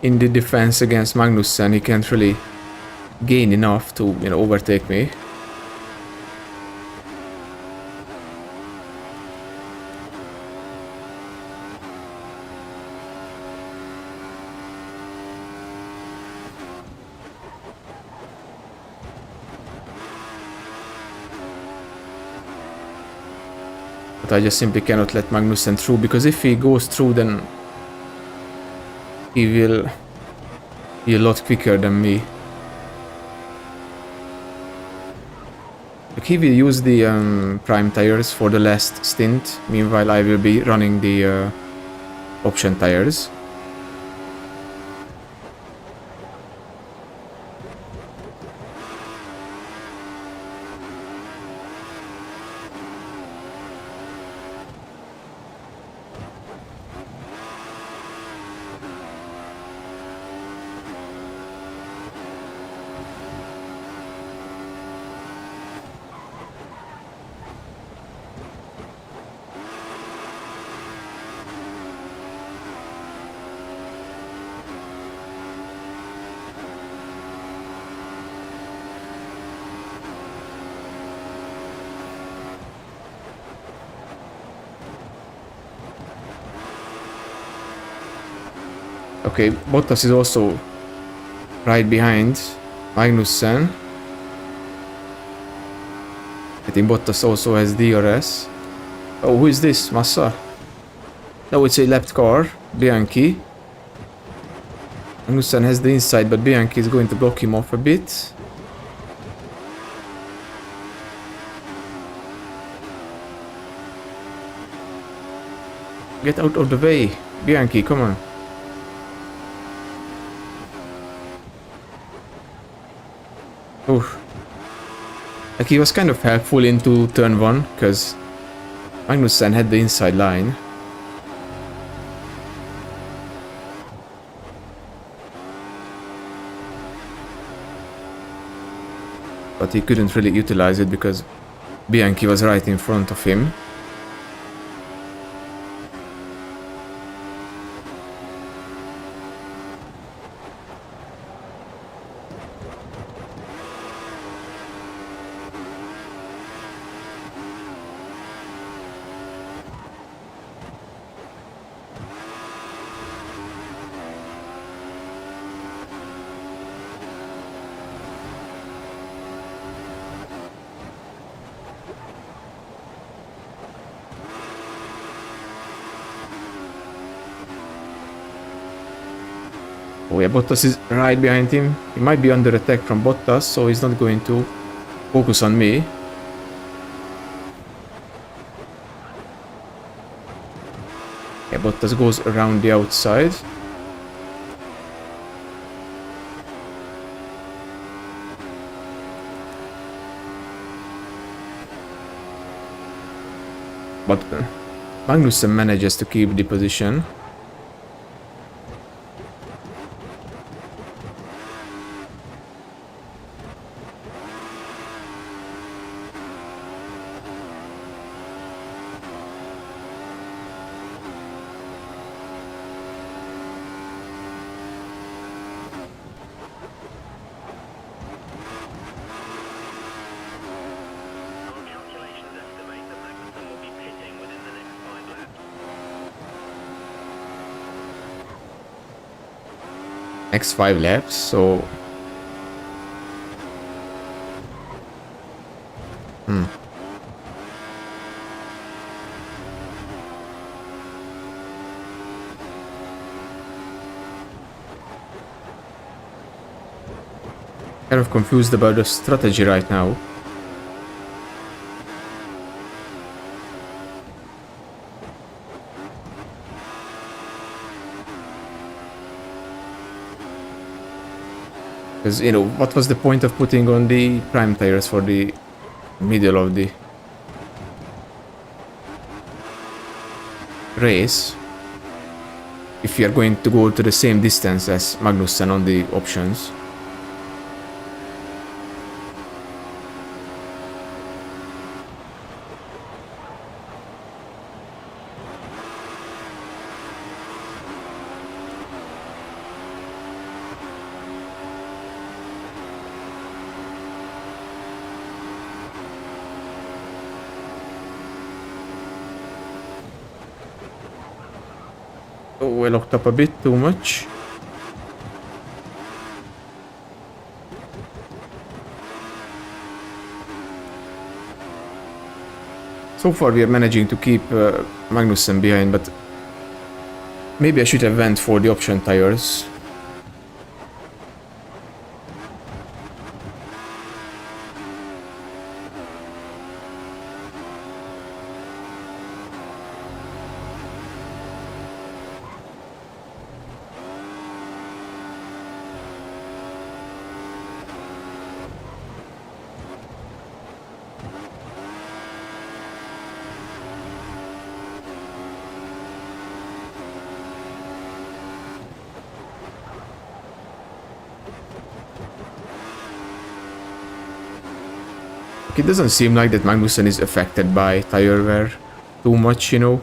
in the defense against Magnussen. He can't really gain enough to, you know, overtake me. But I just simply cannot let Magnussen through, because if he goes through, then he will be a lot quicker than me. Like, he will use the prime tires for the last stint. Meanwhile, I will be running the option tires. Okay, Bottas is also right behind Magnussen. I think Bottas also has DRS. Oh, who is this? Massa? No, it's a left car. Bianchi. Magnussen has the inside, but Bianchi is going to block him off a bit. Get out of the way. Bianchi, come on. Oof. Like, he was kind of helpful into turn 1, because Magnussen had the inside line. But he couldn't really utilize it because Bianchi was right in front of him. Oh yeah, Bottas is right behind him. He might be under attack from Bottas, so he's not going to focus on me. Yeah, Bottas goes around the outside. But Magnussen manages to keep the position. Our calculations estimate that Magnussen will be pitting within the next 5 laps. Next 5 laps, so... Kind of confused about the strategy right now. Because, you know, what was the point of putting on the prime tires for the middle of the race if you are going to go to the same distance as Magnussen on the options? Oh, I locked up a bit too much. So far we are managing to keep Magnussen behind, but maybe I should have went for the option tires. It doesn't seem like that Magnussen is affected by tire wear too much, you know.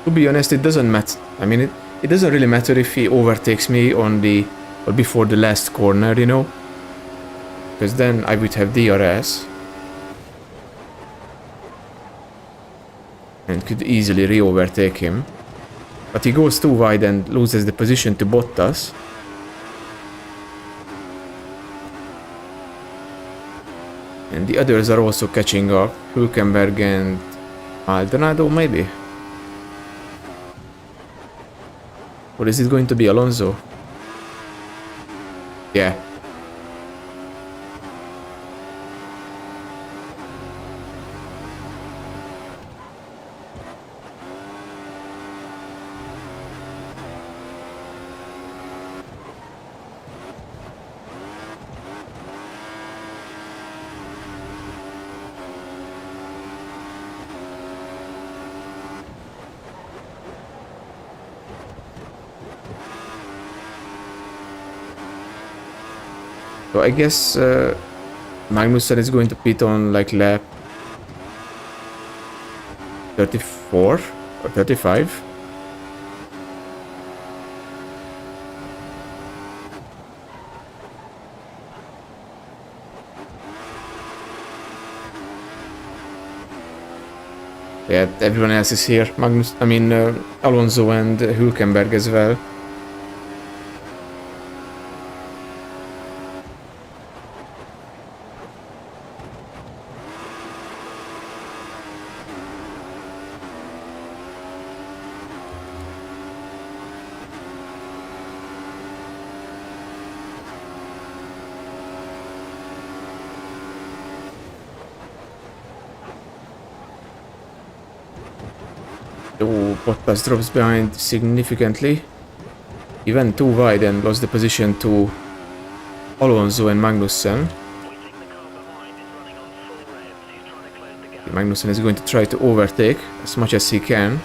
To be honest, it doesn't matter. I mean, it doesn't really matter if he overtakes me on the or before the last corner, you know, because then I would have DRS and could easily re-overtake him. But he goes too wide and loses the position to Bottas. And the others are also catching up. Hülkenberg and Maldonado, maybe. Or is it going to be Alonso? Yeah. So I guess Magnussen is going to pit on like lap 34 or 35. Yeah, everyone else is here. Alonso and Hülkenberg as well. Oh, Bottas drops behind significantly. He went too wide and lost the position to Alonso and Magnussen. We think the car behind is running on full revs. He's trying to close the gap. Magnussen is going to try to overtake as much as he can.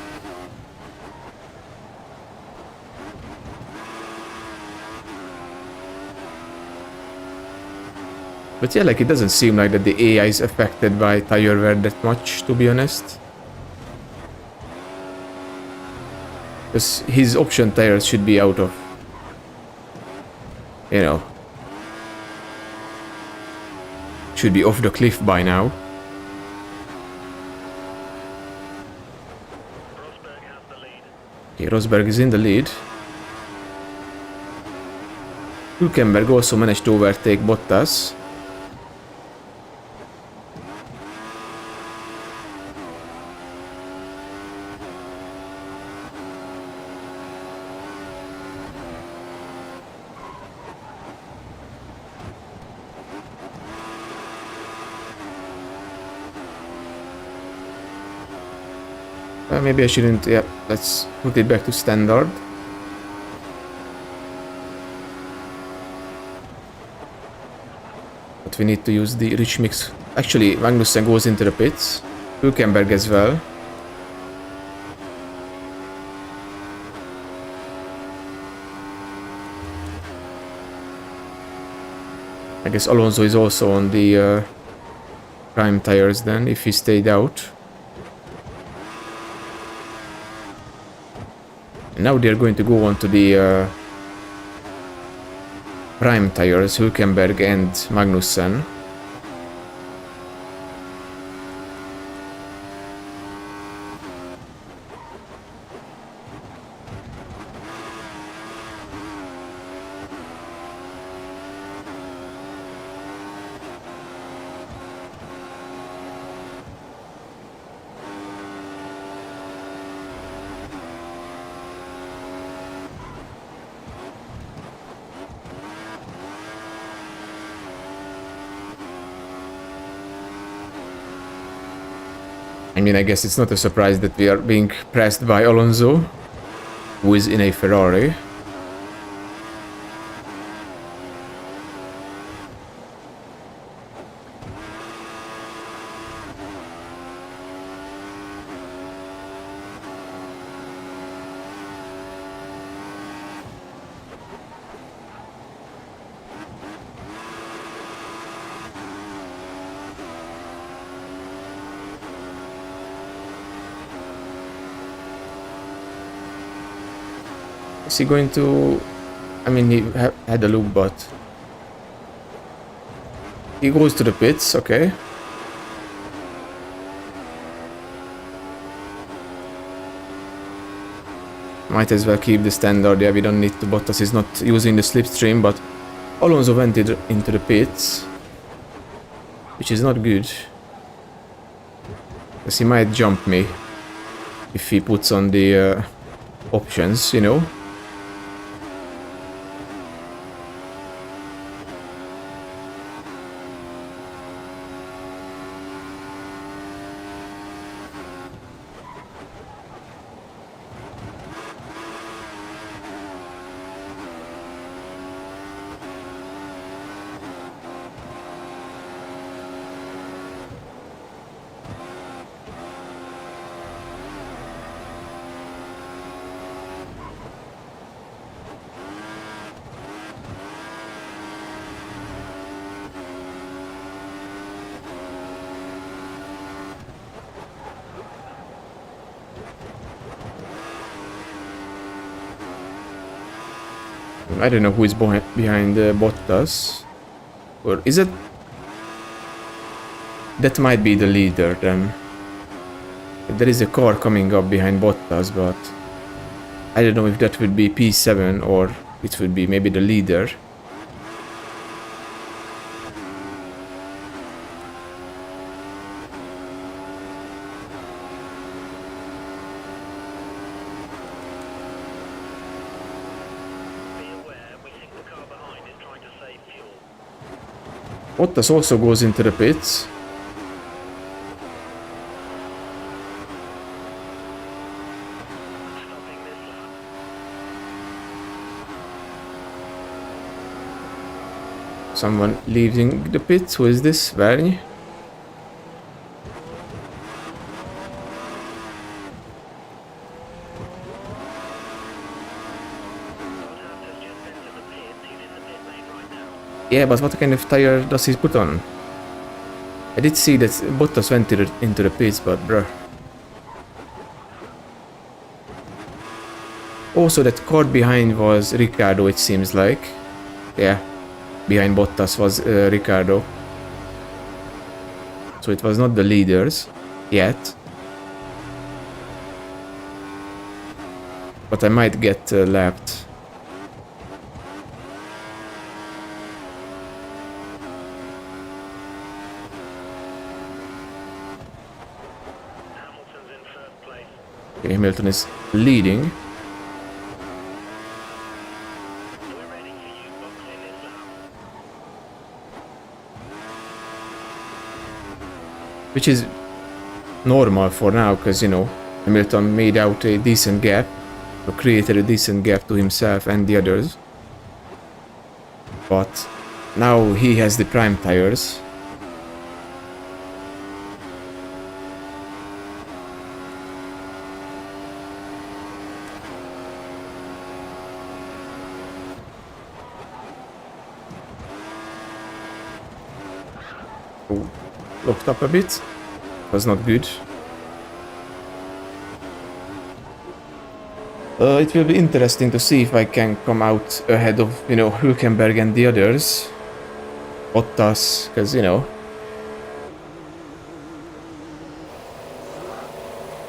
But yeah, like it doesn't seem like that the AI is affected by tire wear that much, to be honest. Because his option tires should be out of, you know, should be off the cliff by now. Rosberg has the lead. Okay, Rosberg is in the lead. Hülkenberg also managed to overtake Bottas. Maybe I shouldn't, yeah, let's put it back to standard. But we need to use the rich mix. Actually, Magnussen goes into the pits. Hülkenberg as well. I guess Alonso is also on the prime tires then, if he stayed out. And now they're going to go on to the prime tires, Hülkenberg and Magnussen. I mean, I guess it's not a surprise that we are being pressed by Alonso, who is in a Ferrari. Is he going to... I mean, he had a look, but... He goes to the pits, okay. Might as well keep the standard, yeah, we don't need to... Bottas is not using the slipstream, but... Alonso went into the pits. Which is not good. Because he might jump me. If he puts on the options, you know. I don't know who is behind Bottas. Or is it? That might be the leader then. There is a car coming up behind Bottas, but I don't know if that would be P7 or it would be maybe the leader. Bottas also goes into the pits. Someone leaving the pit. Who is this? Vergne? Yeah, but what kind of tire does he put on? I did see that Bottas went into the pits, but bruh. Also, that car behind was Ricciardo, it seems like. Yeah, behind Bottas was Ricciardo. So it was not the leaders yet. But I might get lapped. Okay, Hamilton is leading. Which is normal for now, because, you know, Hamilton made out a decent gap, or created a decent gap to himself and the others. But now he has the prime tires. Oh, locked up a bit. Was not good. It will be interesting to see if I can come out ahead of, you know, Hülkenberg and the others. Bottas, because, you know,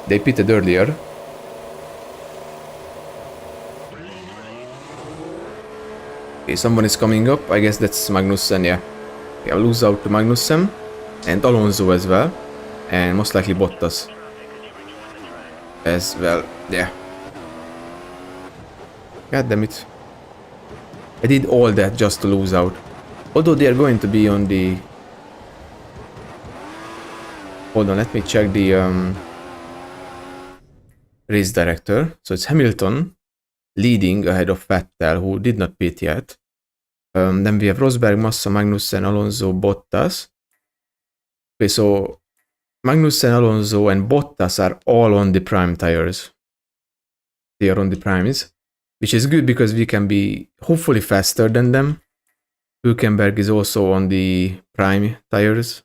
they pitted earlier. Okay, someone is coming up. I guess that's Magnussen, yeah. Okay, I'll lose out to Magnussen and Alonso as well. And most likely Bottas as well, yeah. God damn it. I did all that just to lose out. Although they are going to be on the... Hold on, let me check the race director. So it's Hamilton leading ahead of Vettel, who did not pit yet. Then we have Rosberg, Massa, Magnussen, Alonso, Bottas. Okay, so Magnussen, Alonso and Bottas are all on the prime tires. They are on the primes, which is good because we can be hopefully faster than them. Hülkenberg is also on the prime tires.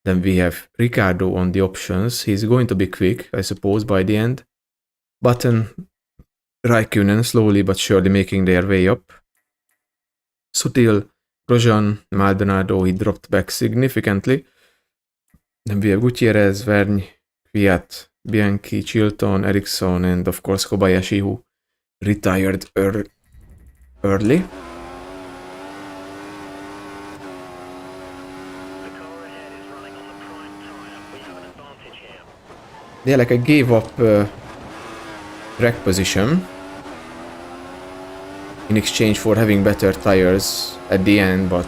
Then we have Ricciardo on the options. He's going to be quick, I suppose, by the end. Button, Raikkonen slowly but surely making their way up. Sutil, Grosjean, Maldonado, he dropped back significantly. Then we have Gutierrez, Vergne, Kvyat, Bianchi, Chilton, Ericsson, and of course Kobayashi, who retired early. Yeah, like I gave up track position in exchange for having better tires at the end, but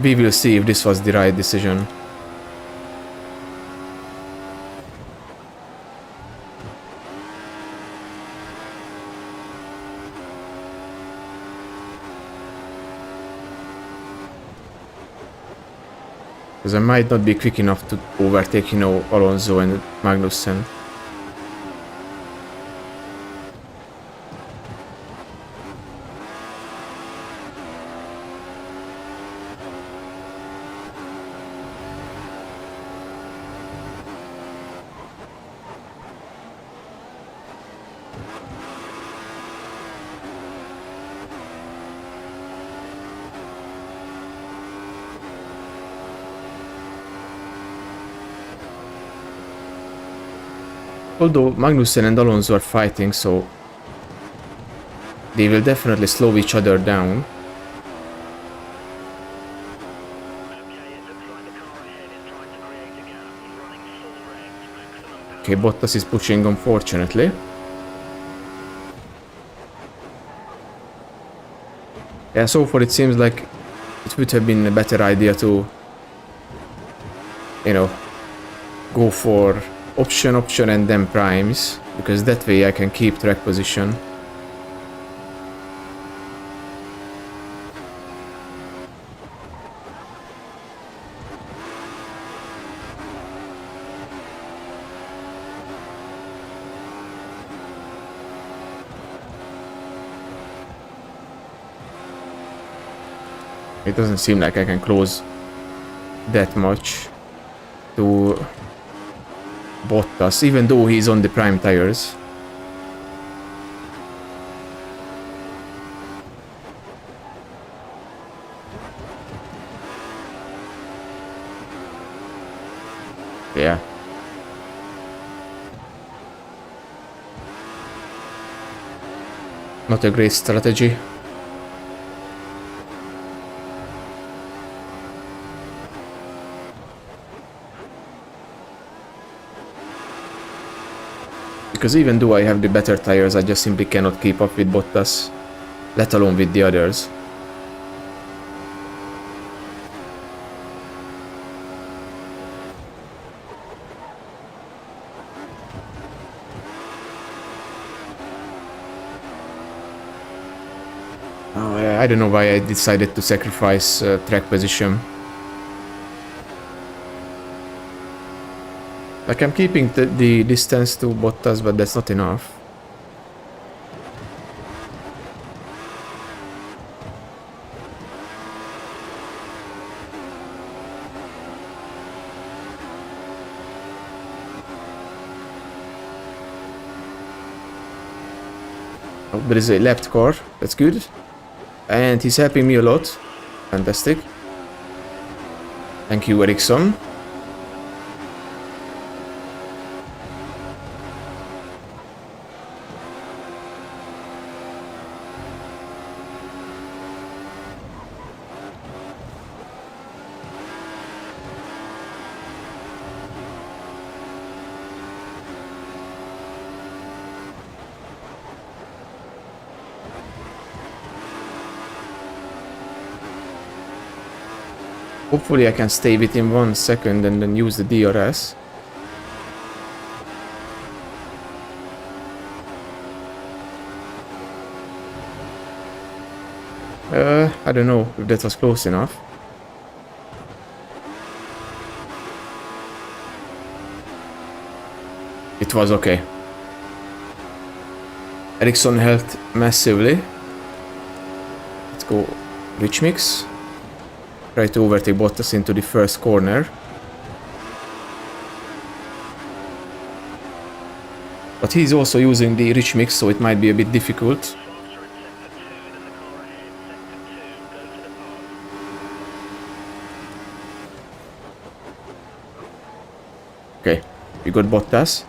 we will see if this was the right decision. Because I might not be quick enough to overtake, you know, Alonso and Magnussen. Although Magnussen and Alonso are fighting, so they will definitely slow each other down. Okay, Bottas is pushing, unfortunately. Yeah, so far it seems like it would have been a better idea to, you know, go for option and then primes, because that way I can keep track position. It doesn't seem like I can close that much to Bottas, even though he's on the prime tires. Yeah. Not a great strategy. Because even though I have the better tires, I just simply cannot keep up with Bottas, let alone with the others. Oh, I don't know why I decided to sacrifice track position. Like, I'm keeping the distance to Bottas, but that's not enough. Oh, there is a lapped car, that's good. And he's helping me a lot. Fantastic. Thank you, Ericsson. Hopefully I can stay within 1 second and then use the DRS. I don't know if that was close enough. It was okay. Ericsson helped massively. Let's go rich mix. Try to overtake Bottas into the first corner. But he's also using the rich mix, so it might be a bit difficult. Okay, we got Bottas.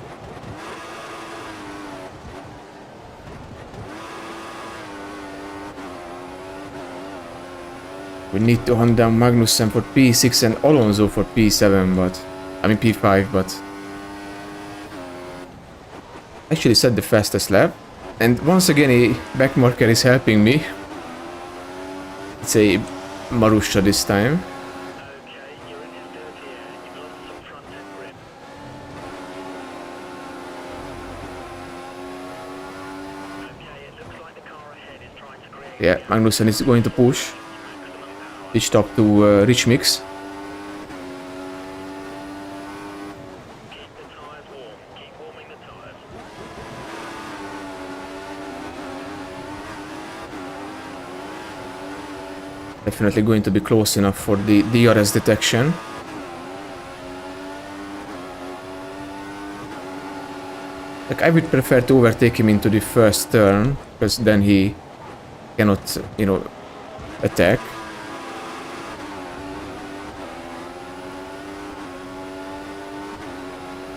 We need to hunt down Magnussen for P6 and Alonso for P7, but... I mean P5, but... Actually set the fastest lap. And once again, a backmarker is helping me. It's a Marussia this time. Yeah, Magnussen is going to push. Pitched up to rich mix. Definitely going to be close enough for the DRS detection. Like, I would prefer to overtake him into the first turn, because then he cannot, you know, attack.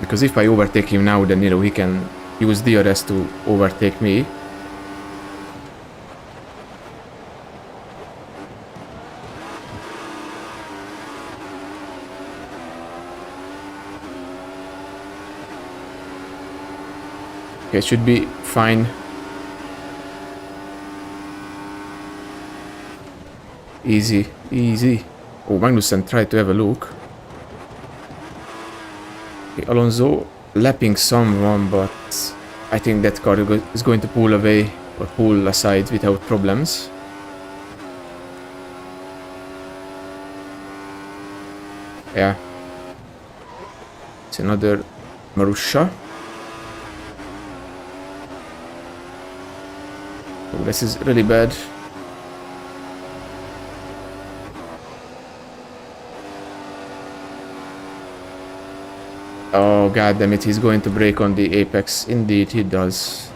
Because if I overtake him now, then, you know, he can use DRS to overtake me. Okay, it should be fine. Easy, easy. Oh, Magnussen tried to have a look. Okay, Alonso lapping someone, but I think that car is going to pull away or pull aside without problems. Yeah. It's another Marussia. Oh, this is really bad. Oh god damn it, he's going to break on the apex. Indeed he does.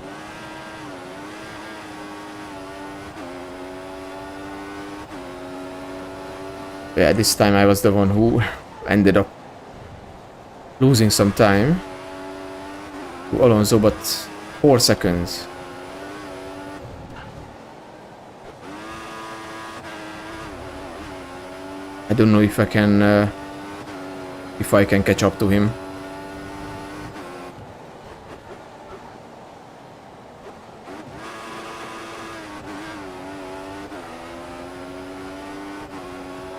Yeah, this time I was the one who ended up losing some time to Alonso, but 4 seconds. I don't know if I can catch up to him.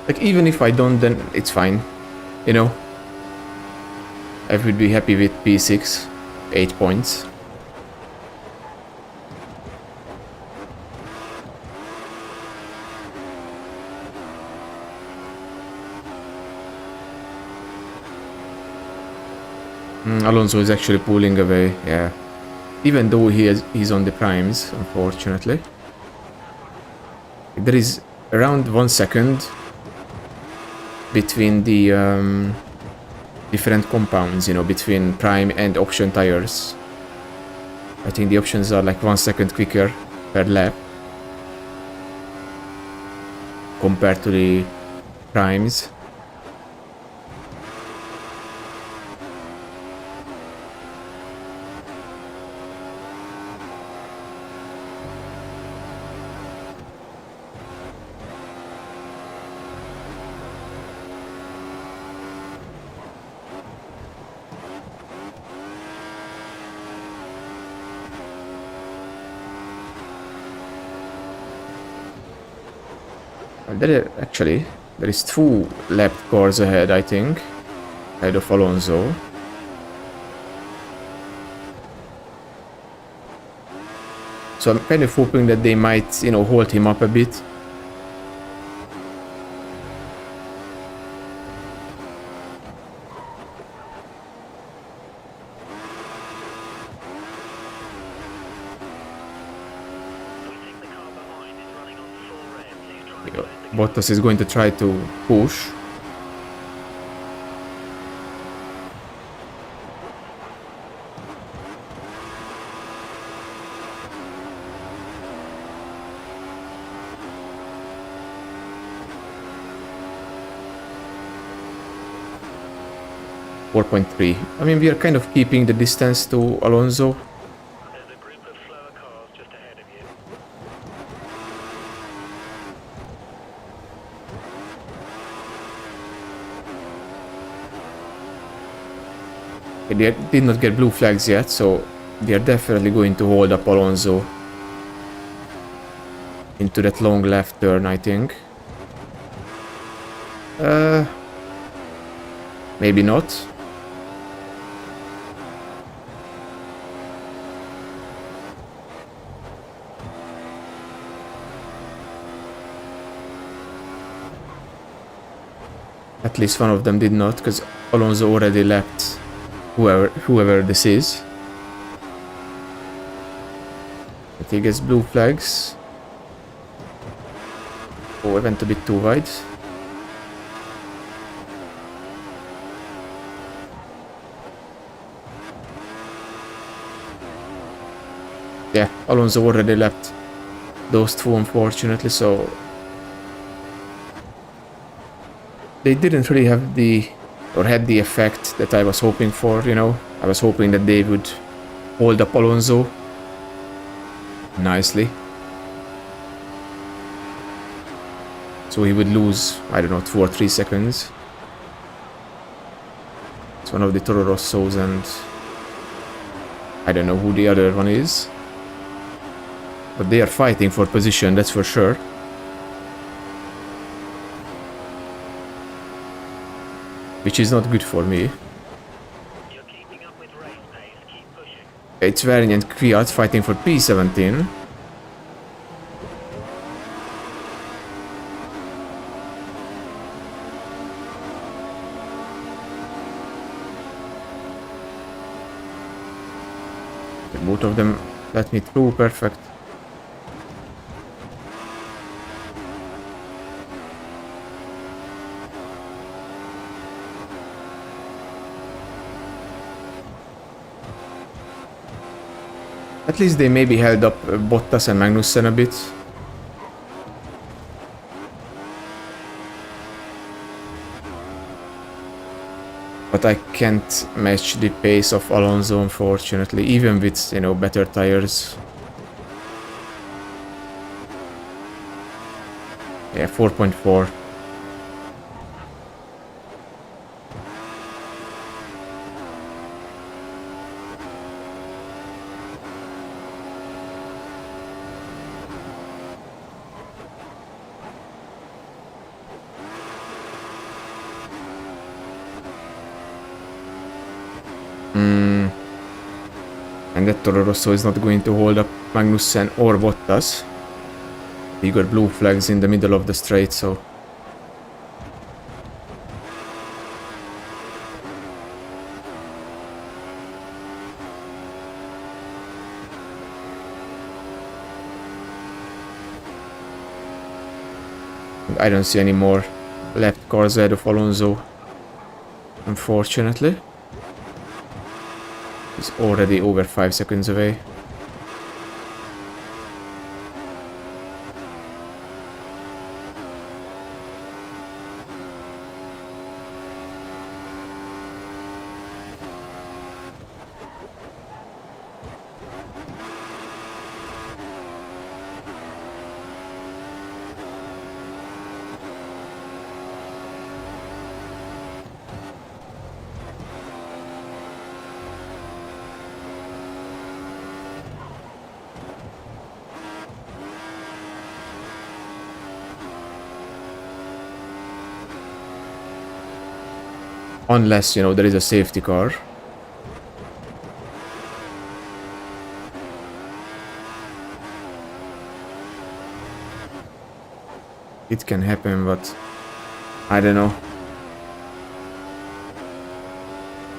Like, even if I don't, then it's fine, you know. I would be happy with P6, 8 points. Alonso is actually pulling away, yeah. Even though he's on the primes, unfortunately. There is around 1 second between the different compounds, you know, between prime and option tires. I think the options are like 1 second quicker per lap compared to the primes. There is 2 lapped cars ahead, I think, ahead of Alonso. So I'm kind of hoping that they might, you know, hold him up a bit. Bottas is going to try to push. .3. I mean, we are kind of keeping the distance to Alonso. There's a group of slower cars just ahead of you. They did not get blue flags yet, so they are definitely going to hold up Alonso into that long left turn, I think. Maybe not. At least one of them did not, because Alonso already lapped whoever this is. But he gets blue flags. Oh, I went a bit too wide. Yeah, Alonso already lapped those 2, unfortunately, so they didn't really have had the effect that I was hoping for, you know. I was hoping that they would hold up Alonso nicely. So he would lose, I don't know, 2 or 3 seconds. It's one of the Toro Rossos, and I don't know who the other one is. But they are fighting for position, that's for sure. Which is not good for me. You're keeping up with race pace. Keep pushing. It's Vergne and Kvyat fighting for P17. Both of them let me through, perfect. At least they maybe held up Bottas and Magnussen a bit. But I can't match the pace of Alonso, unfortunately, even with, you know, better tires. Yeah, 4.4. And that Toro Rosso is not going to hold up Magnussen or Bottas. We got blue flags in the middle of the straight, so... I don't see any more left cars ahead of Alonso, unfortunately. He's already over 5 seconds away. Unless, you know, there is a safety car. It can happen, but I don't know.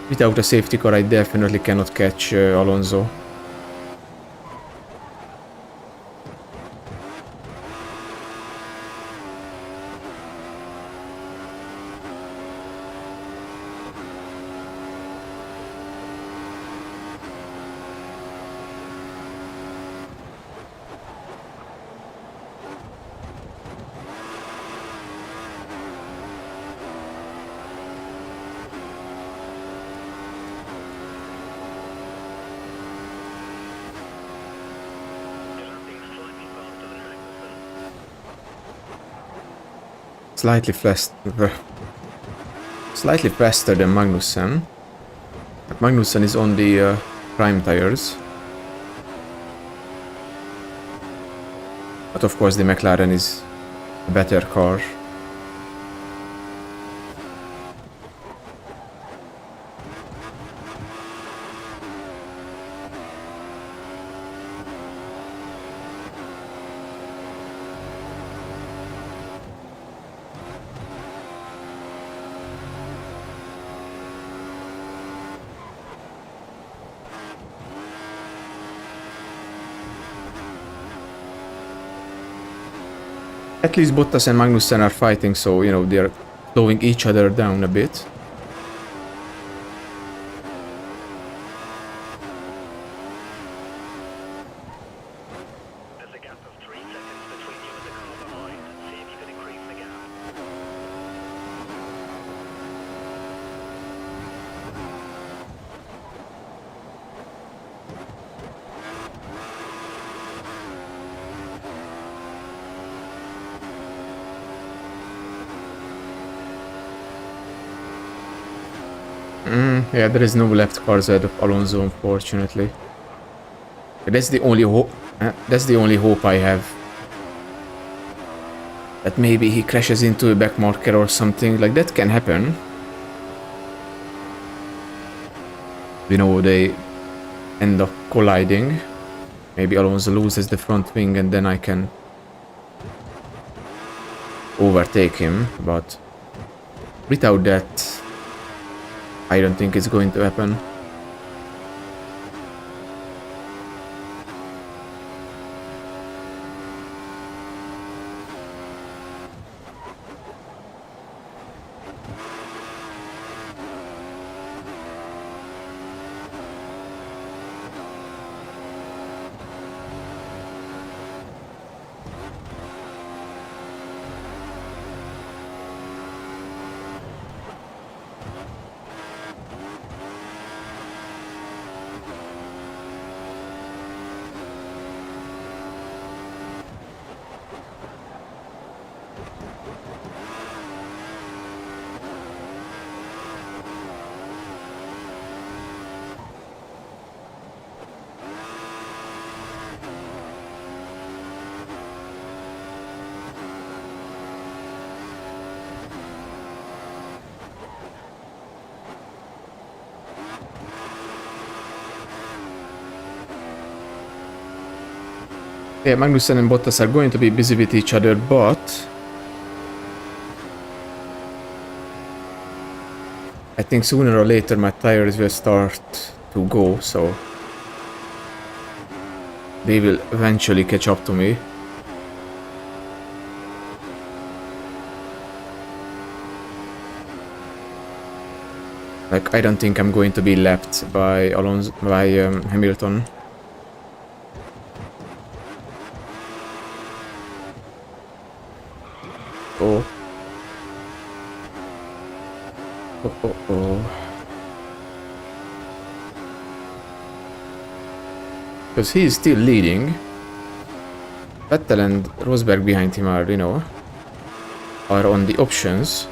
Without a safety car, I definitely cannot catch Alonso. Slightly faster than Magnussen. But Magnussen is on the prime tires. But of course the McLaren is a better car. At least Bottas and Magnussen are fighting, so, you know, they're slowing each other down a bit. There's a gap of 3 seconds between you and the car behind. See if you can increase the gap. Yeah, there is no left cars ahead of Alonso, unfortunately. That's the only hope. That's the only hope I have. That maybe he crashes into a back marker or something. Like, that can happen. You know, they end up colliding. Maybe Alonso loses the front wing and then I can overtake him. But without that, I don't think it's going to happen. Yeah, Magnussen and Bottas are going to be busy with each other, but I think sooner or later my tires will start to go, so they will eventually catch up to me. Like, I don't think I'm going to be lapped by Hamilton. Oh. Oh. Because he is still leading. Vettel and Rosberg behind him are, are on the options.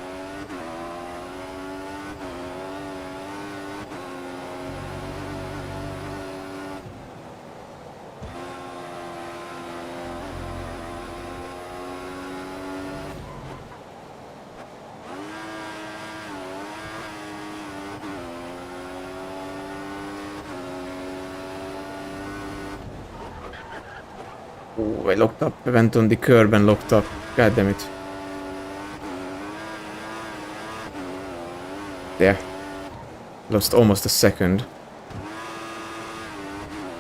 Oh, I locked up. I went on the curb and locked up. God damn it. Yeah. Lost almost a second.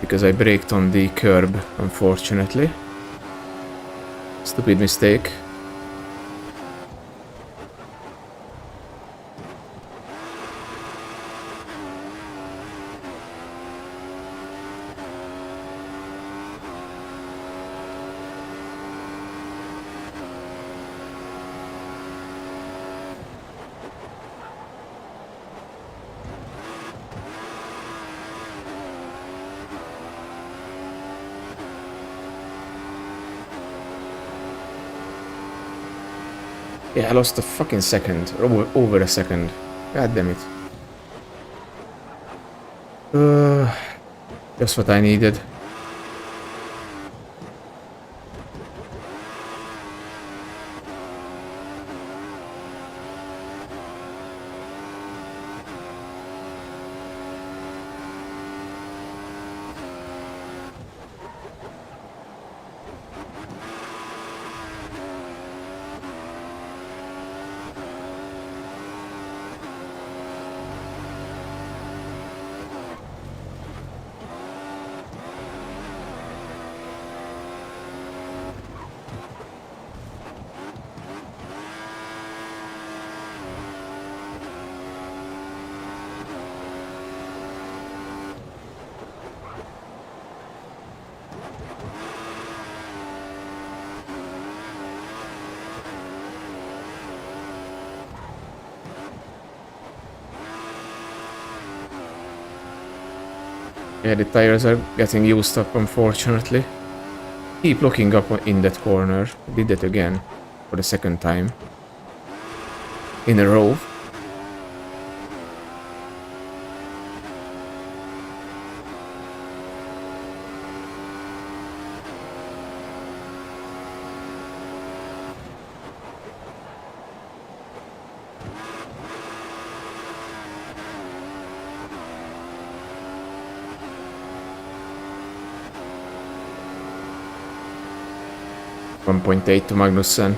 Because I braked on the curb, unfortunately. Stupid mistake. Yeah, I lost a fucking second. Over a second. God damn it. Just what I needed. Yeah, the tires are getting used up, unfortunately. Keep looking up in that corner. Did that again. For the second time. In a row. .8 to Magnussen.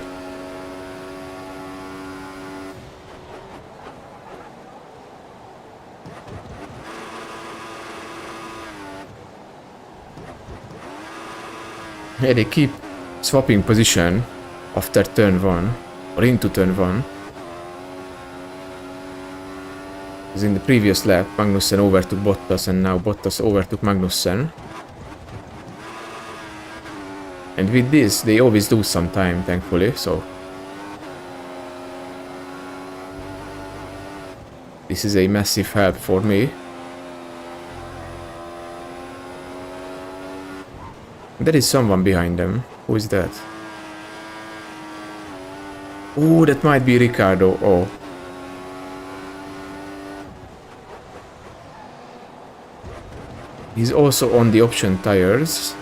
Yeah, they keep swapping position after turn 1 or into turn 1. Because in the previous lap, Magnussen overtook Bottas and now Bottas overtook Magnussen. And with this, they always lose some time, thankfully, so... This is a massive help for me. There is someone behind them. Who is that? Oh, that might be Ricardo. Oh. He's also on the option tires.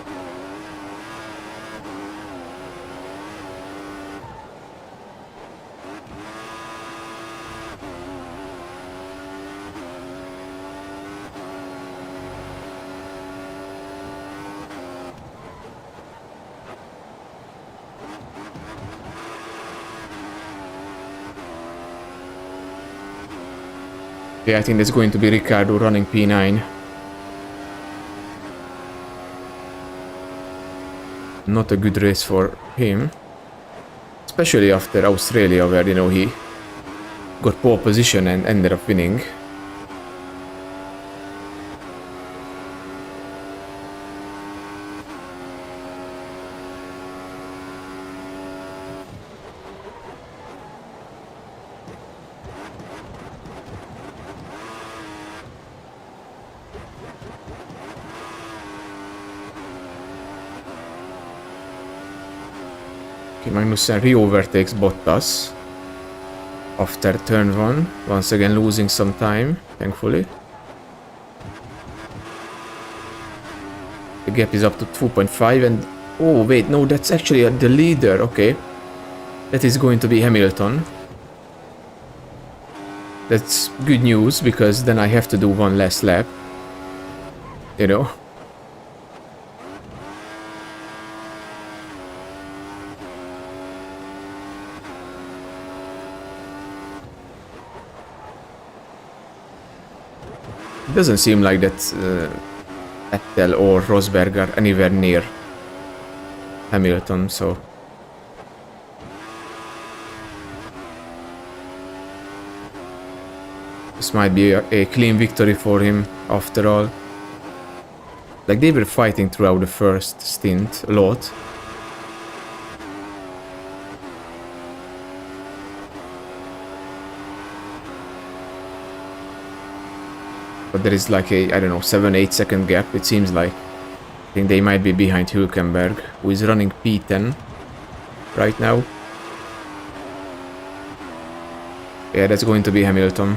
Yeah, I think that's going to be Ricardo running P9. Not a good race for him. Especially after Australia, where, you know, he got pole position and ended up winning. Okay, Magnussen re-overtakes Bottas after turn 1, once again losing some time, thankfully. The gap is up to 2.5 and... Oh wait, no, that's actually the leader, okay. That is going to be Hamilton. That's good news, because then I have to do one less lap. You know? It doesn't seem like that Vettel or Rosberg are anywhere near Hamilton, so... This might be a clean victory for him, after all. Like, they were fighting throughout the first stint a lot. But there is like a, I don't know, 7-8 second gap, it seems like. I think they might be behind Hülkenberg, who is running P10 right now. Yeah, that's going to be Hamilton.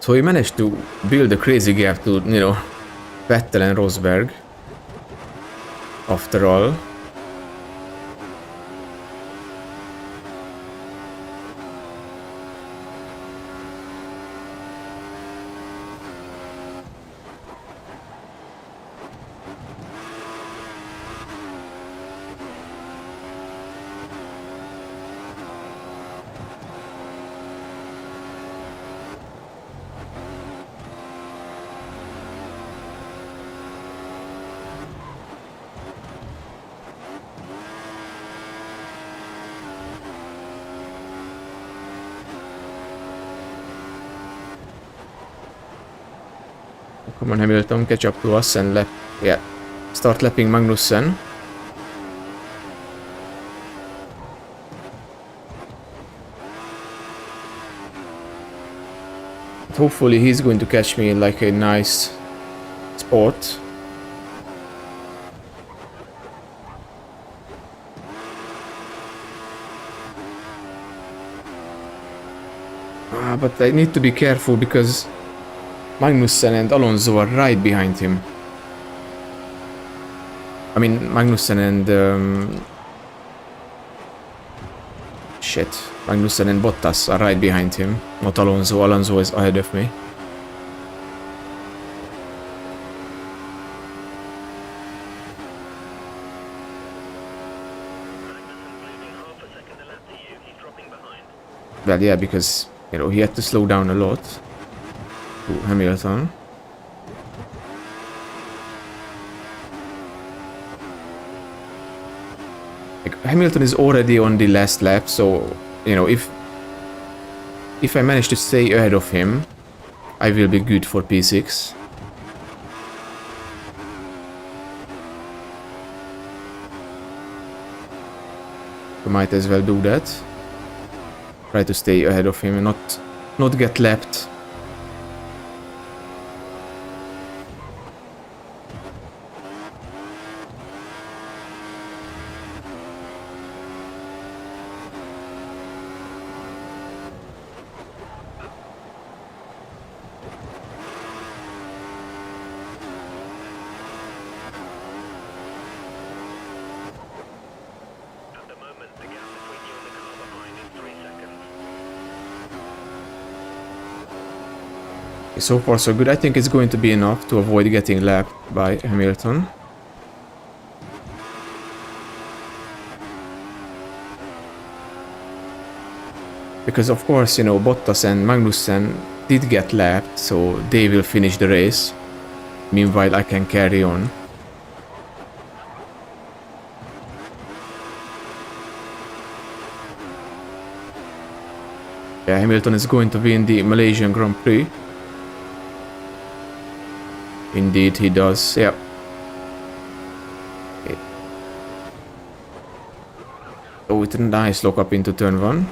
So he managed to build a crazy gap to, you know, Vettel and Rosberg. After all. Come on, Hamilton, catch up to us and lap. Yeah, start lapping Magnussen. But hopefully he's going to catch me in like a nice spot. But I need to be careful because Magnussen and Alonso are right behind him. I mean, Magnussen and... Magnussen and Bottas are right behind him. Not Alonso. Alonso is ahead of me. Well, yeah, because, you know, he had to slow down a lot. To Hamilton. Like, Hamilton is already on the last lap, so, you know, if I manage to stay ahead of him, I will be good for P6. I might as well do that. Try to stay ahead of him and not get lapped So far so good. I think it's going to be enough to avoid getting lapped by Hamilton. Because of course, you know, Bottas and Magnussen did get lapped, so they will finish the race. Meanwhile, I can carry on. Yeah, Hamilton is going to win the Malaysian Grand Prix. Indeed, he does. Yeah. Okay. So with a nice lock up into turn 1.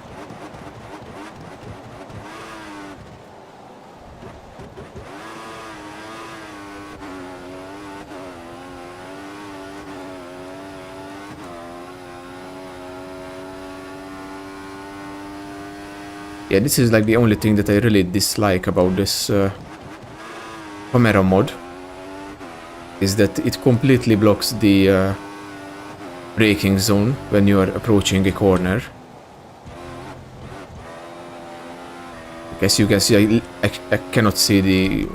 Yeah, this is like the only thing that I really dislike about this camera mod, is that it completely blocks the braking zone when you are approaching a corner. As you can see, I cannot see the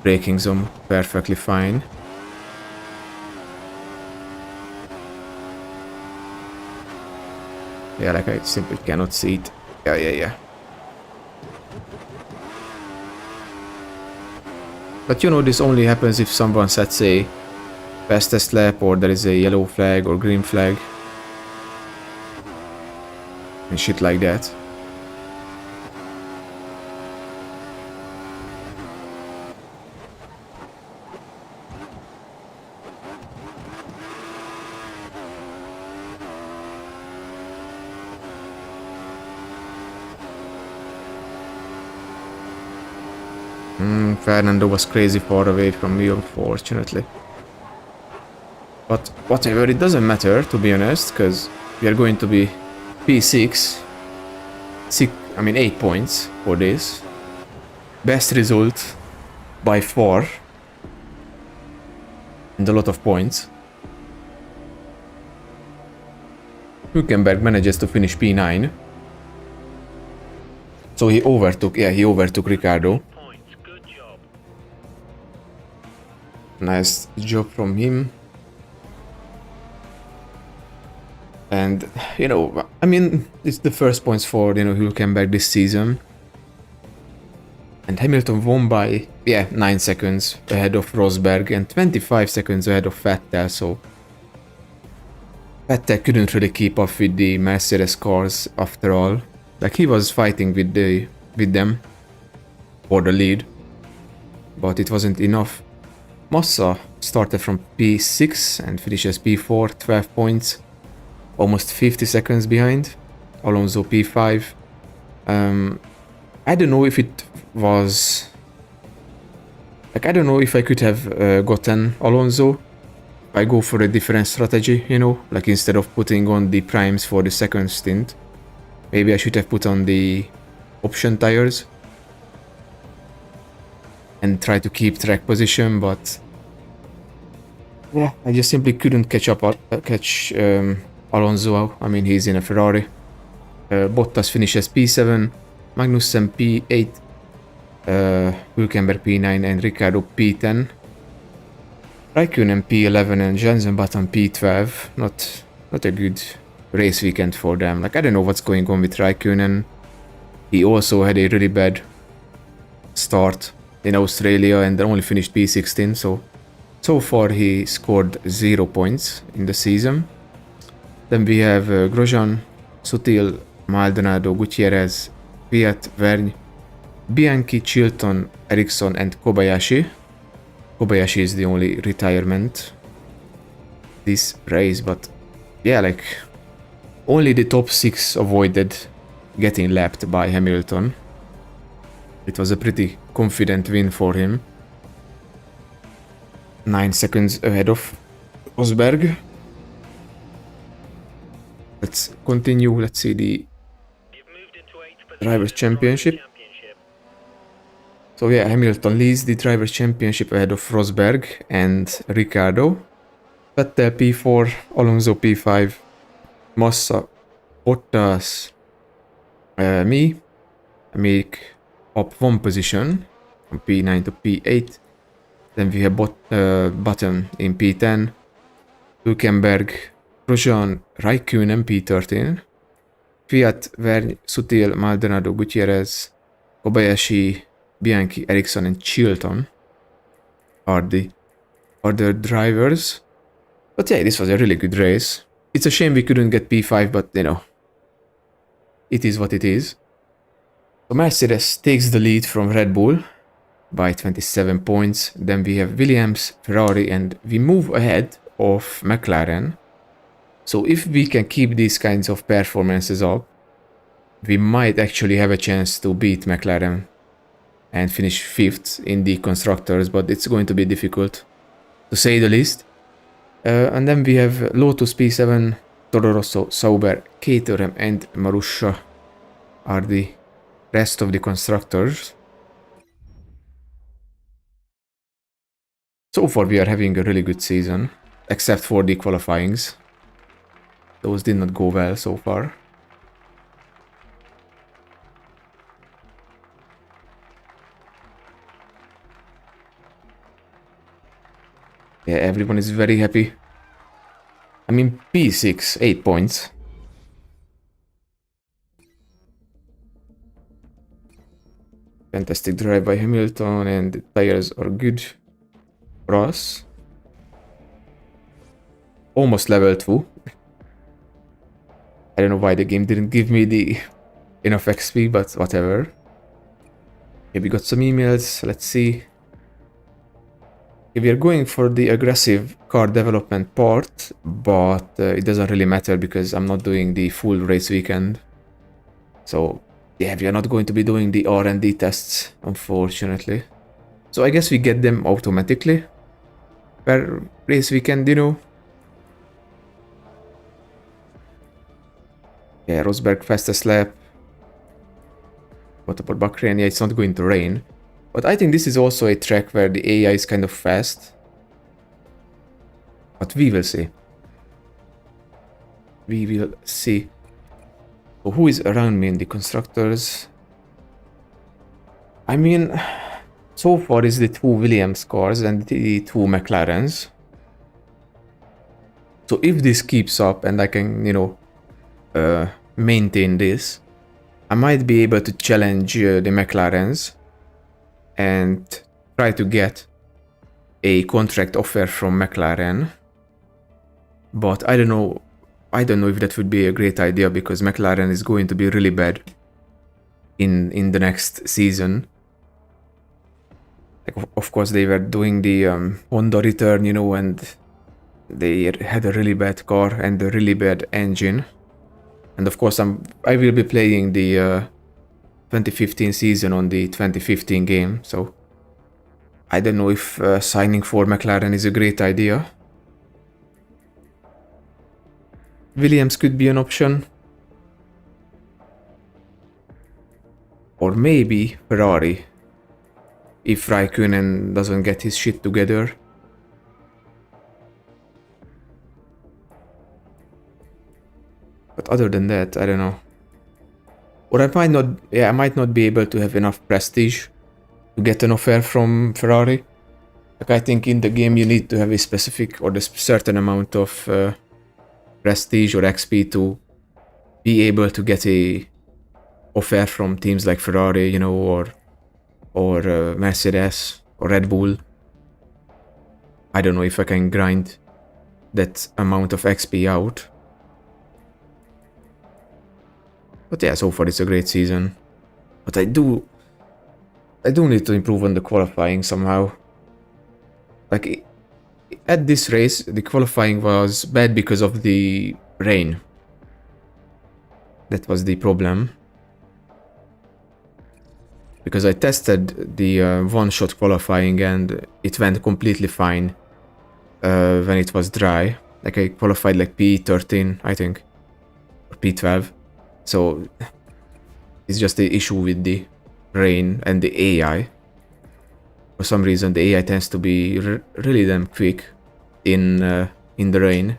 braking zone perfectly fine. Yeah, like I simply cannot see it. Yeah. But you know, this only happens if someone sets a fastest lap, or there is a yellow flag or green flag. And shit like that. Fernando was crazy far away from me, unfortunately. But whatever, it doesn't matter, to be honest, because we are going to be P6. 8 points for this. Best result by far. And a lot of points. Hülkenberg manages to finish P9. So he overtook Ricardo. Nice job from him. And, you know, I mean, it's the first points for, you know, Hülkenberg this season. And Hamilton won by, 9 seconds ahead of Rosberg and 25 seconds ahead of Vettel, so Vettel couldn't really keep up with the Mercedes cars after all. Like, he was fighting with them for the lead, but it wasn't enough. Massa started from P6 and finishes P4, 12 points, almost 50 seconds behind. Alonso P5. I don't know if it was... Like, I don't know if I could have gotten Alonso. I go for a different strategy, you know, like instead of putting on the primes for the second stint, maybe I should have put on the option tires and try to keep track position, but yeah, I just simply couldn't catch Alonso. I mean, he's in a Ferrari. Bottas finishes P7, Magnussen P8, Hülkenberg P9 and Ricciardo P10. Raikkonen P11 and Jensen Button P12. Not a good race weekend for them. Like, I don't know what's going on with Raikkonen. He also had a really bad start in Australia and only finished P16, so far he scored 0 points in the season. Then we have Grosjean, Sutil, Maldonado, Gutierrez, Piat, Vergne, Bianchi, Chilton, Ericsson and Kobayashi. Kobayashi is the only retirement this race, but yeah, like only the top 6 avoided getting lapped by Hamilton. It was a pretty confident win for him. 9 seconds ahead of Rosberg. Let's continue. Let's see the Drivers' Championship. So yeah, Hamilton leads the Drivers' Championship ahead of Rosberg and Ricciardo. Vettel P4, Alonso P5, Massa, Bottas, me. I make up 1 position. from P9 to P8. Then we have Button in P10, Hülkenberg, Grosjean, Raikkonen P13, Fiat, Vergne, Sutil, Maldonado, Gutierrez, Kobayashi, Bianchi, Ericsson, and Chilton are the other drivers. But yeah, this was a really good race. It's a shame we couldn't get P5, but you know, it is what it is. So Mercedes takes the lead from Red Bull by 27 points. Then we have Williams, Ferrari, and we move ahead of McLaren. So if we can keep these kinds of performances up, we might actually have a chance to beat McLaren and finish 5th in the constructors, but it's going to be difficult, to say the least. And then we have Lotus P7, Toro Rosso, Sauber, Caterham, and Marussia are the rest of the constructors. So far we are having a really good season, except for the qualifyings. Those did not go well so far. Yeah, everyone is very happy. I mean, P6, 8 points. Fantastic drive by Hamilton, and the tires are good for us. Almost level 2. I don't know why the game didn't give me the enough XP, but whatever. Okay, we got some emails, let's see. Okay, we are going for the aggressive car development part, but it doesn't really matter because I'm not doing the full race weekend. So yeah, we are not going to be doing the R&D tests, unfortunately. So I guess we get them automatically per race weekend, you know. Yeah, Rosberg fastest lap. What about Bahrain? Yeah, it's not going to rain. But I think this is also a track where the AI is kind of fast. But we will see. We will see. So who is around me in the constructors? I mean, so far is the 2 Williams cars and the 2 McLarens. So if this keeps up and I can, you know, maintain this, I might be able to challenge the McLarens and try to get a contract offer from McLaren. But I don't know if that would be a great idea because McLaren is going to be really bad in the next season. Like, of course, they were doing the Honda return, you know, and they had a really bad car and a really bad engine. And of course, I will be playing the 2015 season on the 2015 game, so I don't know if signing for McLaren is a great idea. Williams could be an option. Or maybe Ferrari, if Raikkonen doesn't get his shit together. But other than that, I don't know. Or I might not be able to have enough prestige to get an offer from Ferrari. Like, I think in the game you need to have a specific or a certain amount of prestige or XP to be able to get a offer from teams like Ferrari, you know, or Mercedes or Red Bull. I don't know if I can grind that amount of XP out. But yeah, so far it's a great season. But I do need to improve on the qualifying somehow. Like, at this race, the qualifying was bad because of the rain. That was the problem. Because I tested the one-shot qualifying and it went completely fine when it was dry. Like, I qualified like P13, I think, or P12. So it's just the issue with the rain and the AI. For some reason, the AI tends to be really damn quick in the rain.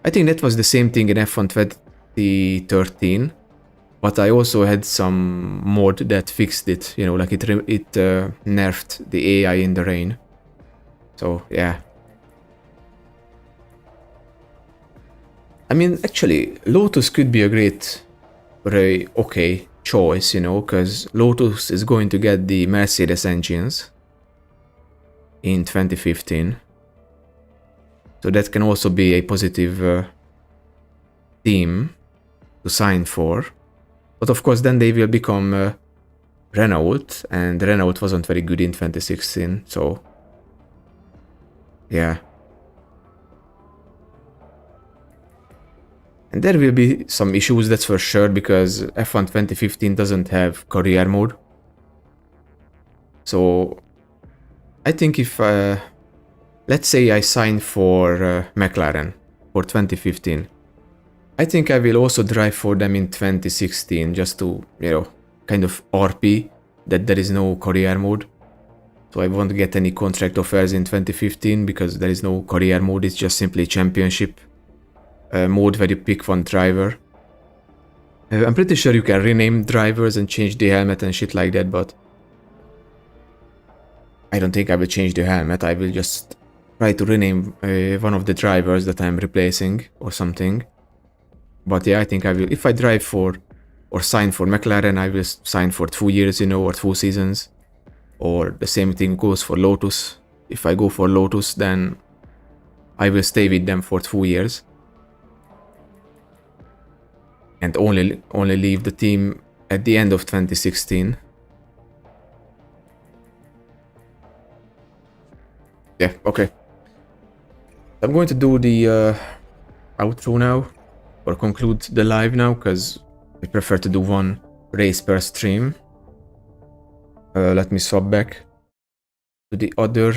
I think that was the same thing in F1 2013. But I also had some mod that fixed it, you know, like it nerfed the AI in the rain. So yeah. I mean, actually, Lotus could be a great, very okay choice, you know, because Lotus is going to get the Mercedes engines in 2015. So that can also be a positive team to sign for. But of course, then they will become Renault, and Renault wasn't very good in 2016, so yeah. And there will be some issues, that's for sure, because F1 2015 doesn't have career mode. So I think if, let's say I sign for McLaren for 2015, I think I will also drive for them in 2016 just to, you know, kind of RP that there is no career mode. So I won't get any contract offers in 2015 because there is no career mode, it's just simply championship mode where you pick one driver. I'm pretty sure you can rename drivers and change the helmet and shit like that, but I don't think I will change the helmet. I will just try to rename one of the drivers that I'm replacing or something. But yeah, I think I will, if I drive for or sign for McLaren, I will sign for 2 years, you know, or 2 seasons. Or the same thing goes for Lotus. If I go for Lotus, then I will stay with them for 2 years. And only leave the team at the end of 2016. Yeah, okay. I'm going to do the outro now, or conclude the live now, because I prefer to do one race per stream. Let me swap back to the other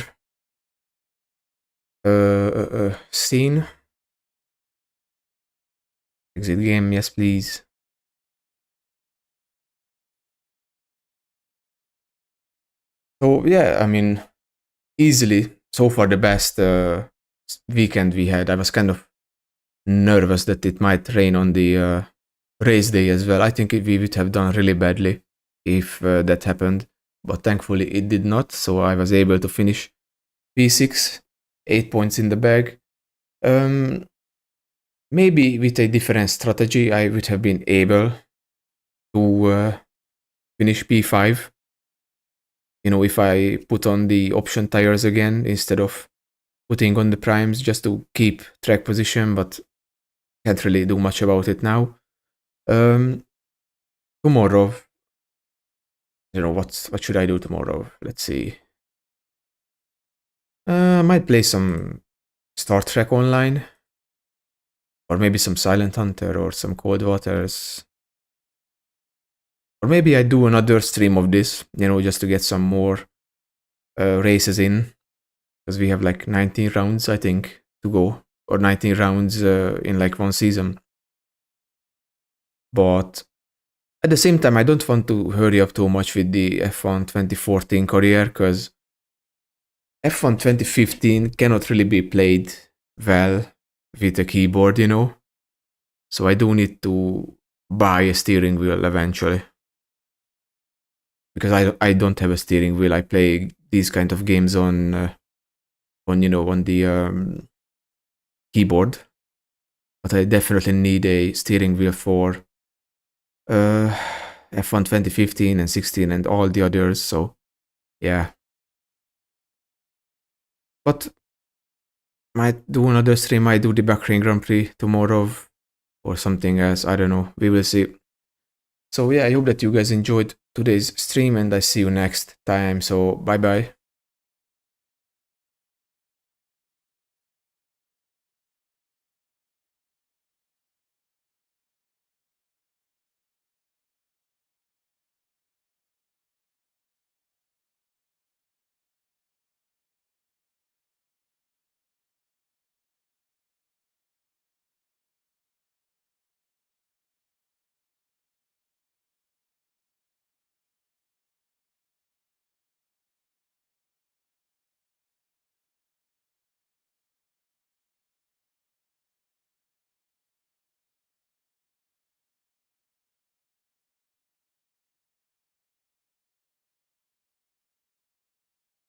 scene. Exit game, yes please. So yeah, I mean, easily so far the best weekend we had. I was kind of nervous that it might rain on the race day as well. I think we would have done really badly if that happened, but thankfully it did not, so I was able to finish P6, 8 points in the bag. Maybe with a different strategy I would have been able to finish P5. You know, if I put on the option tires again instead of putting on the primes just to keep track position, but can't really do much about it now. Tomorrow, you know, what should I do tomorrow? Let's see. I might play some Star Trek Online, or maybe some Silent Hunter or some Cold Waters. Or maybe I do another stream of this, you know, just to get some more races in, because we have like 19 rounds, I think, to go, or 19 rounds in like one season. But at the same time, I don't want to hurry up too much with the F1 2014 career, because F1 2015 cannot really be played well with a keyboard, you know. So I do need to buy a steering wheel eventually. Because I don't have a steering wheel. I play these kind of games on you know, on the keyboard. But I definitely need a steering wheel for F1 2015 and 16 and all the others, so yeah. But might do another stream, might do the Bahrain Grand Prix tomorrow or something else, I don't know, we will see. So yeah, I hope that you guys enjoyed today's stream and I see you next time, so bye bye.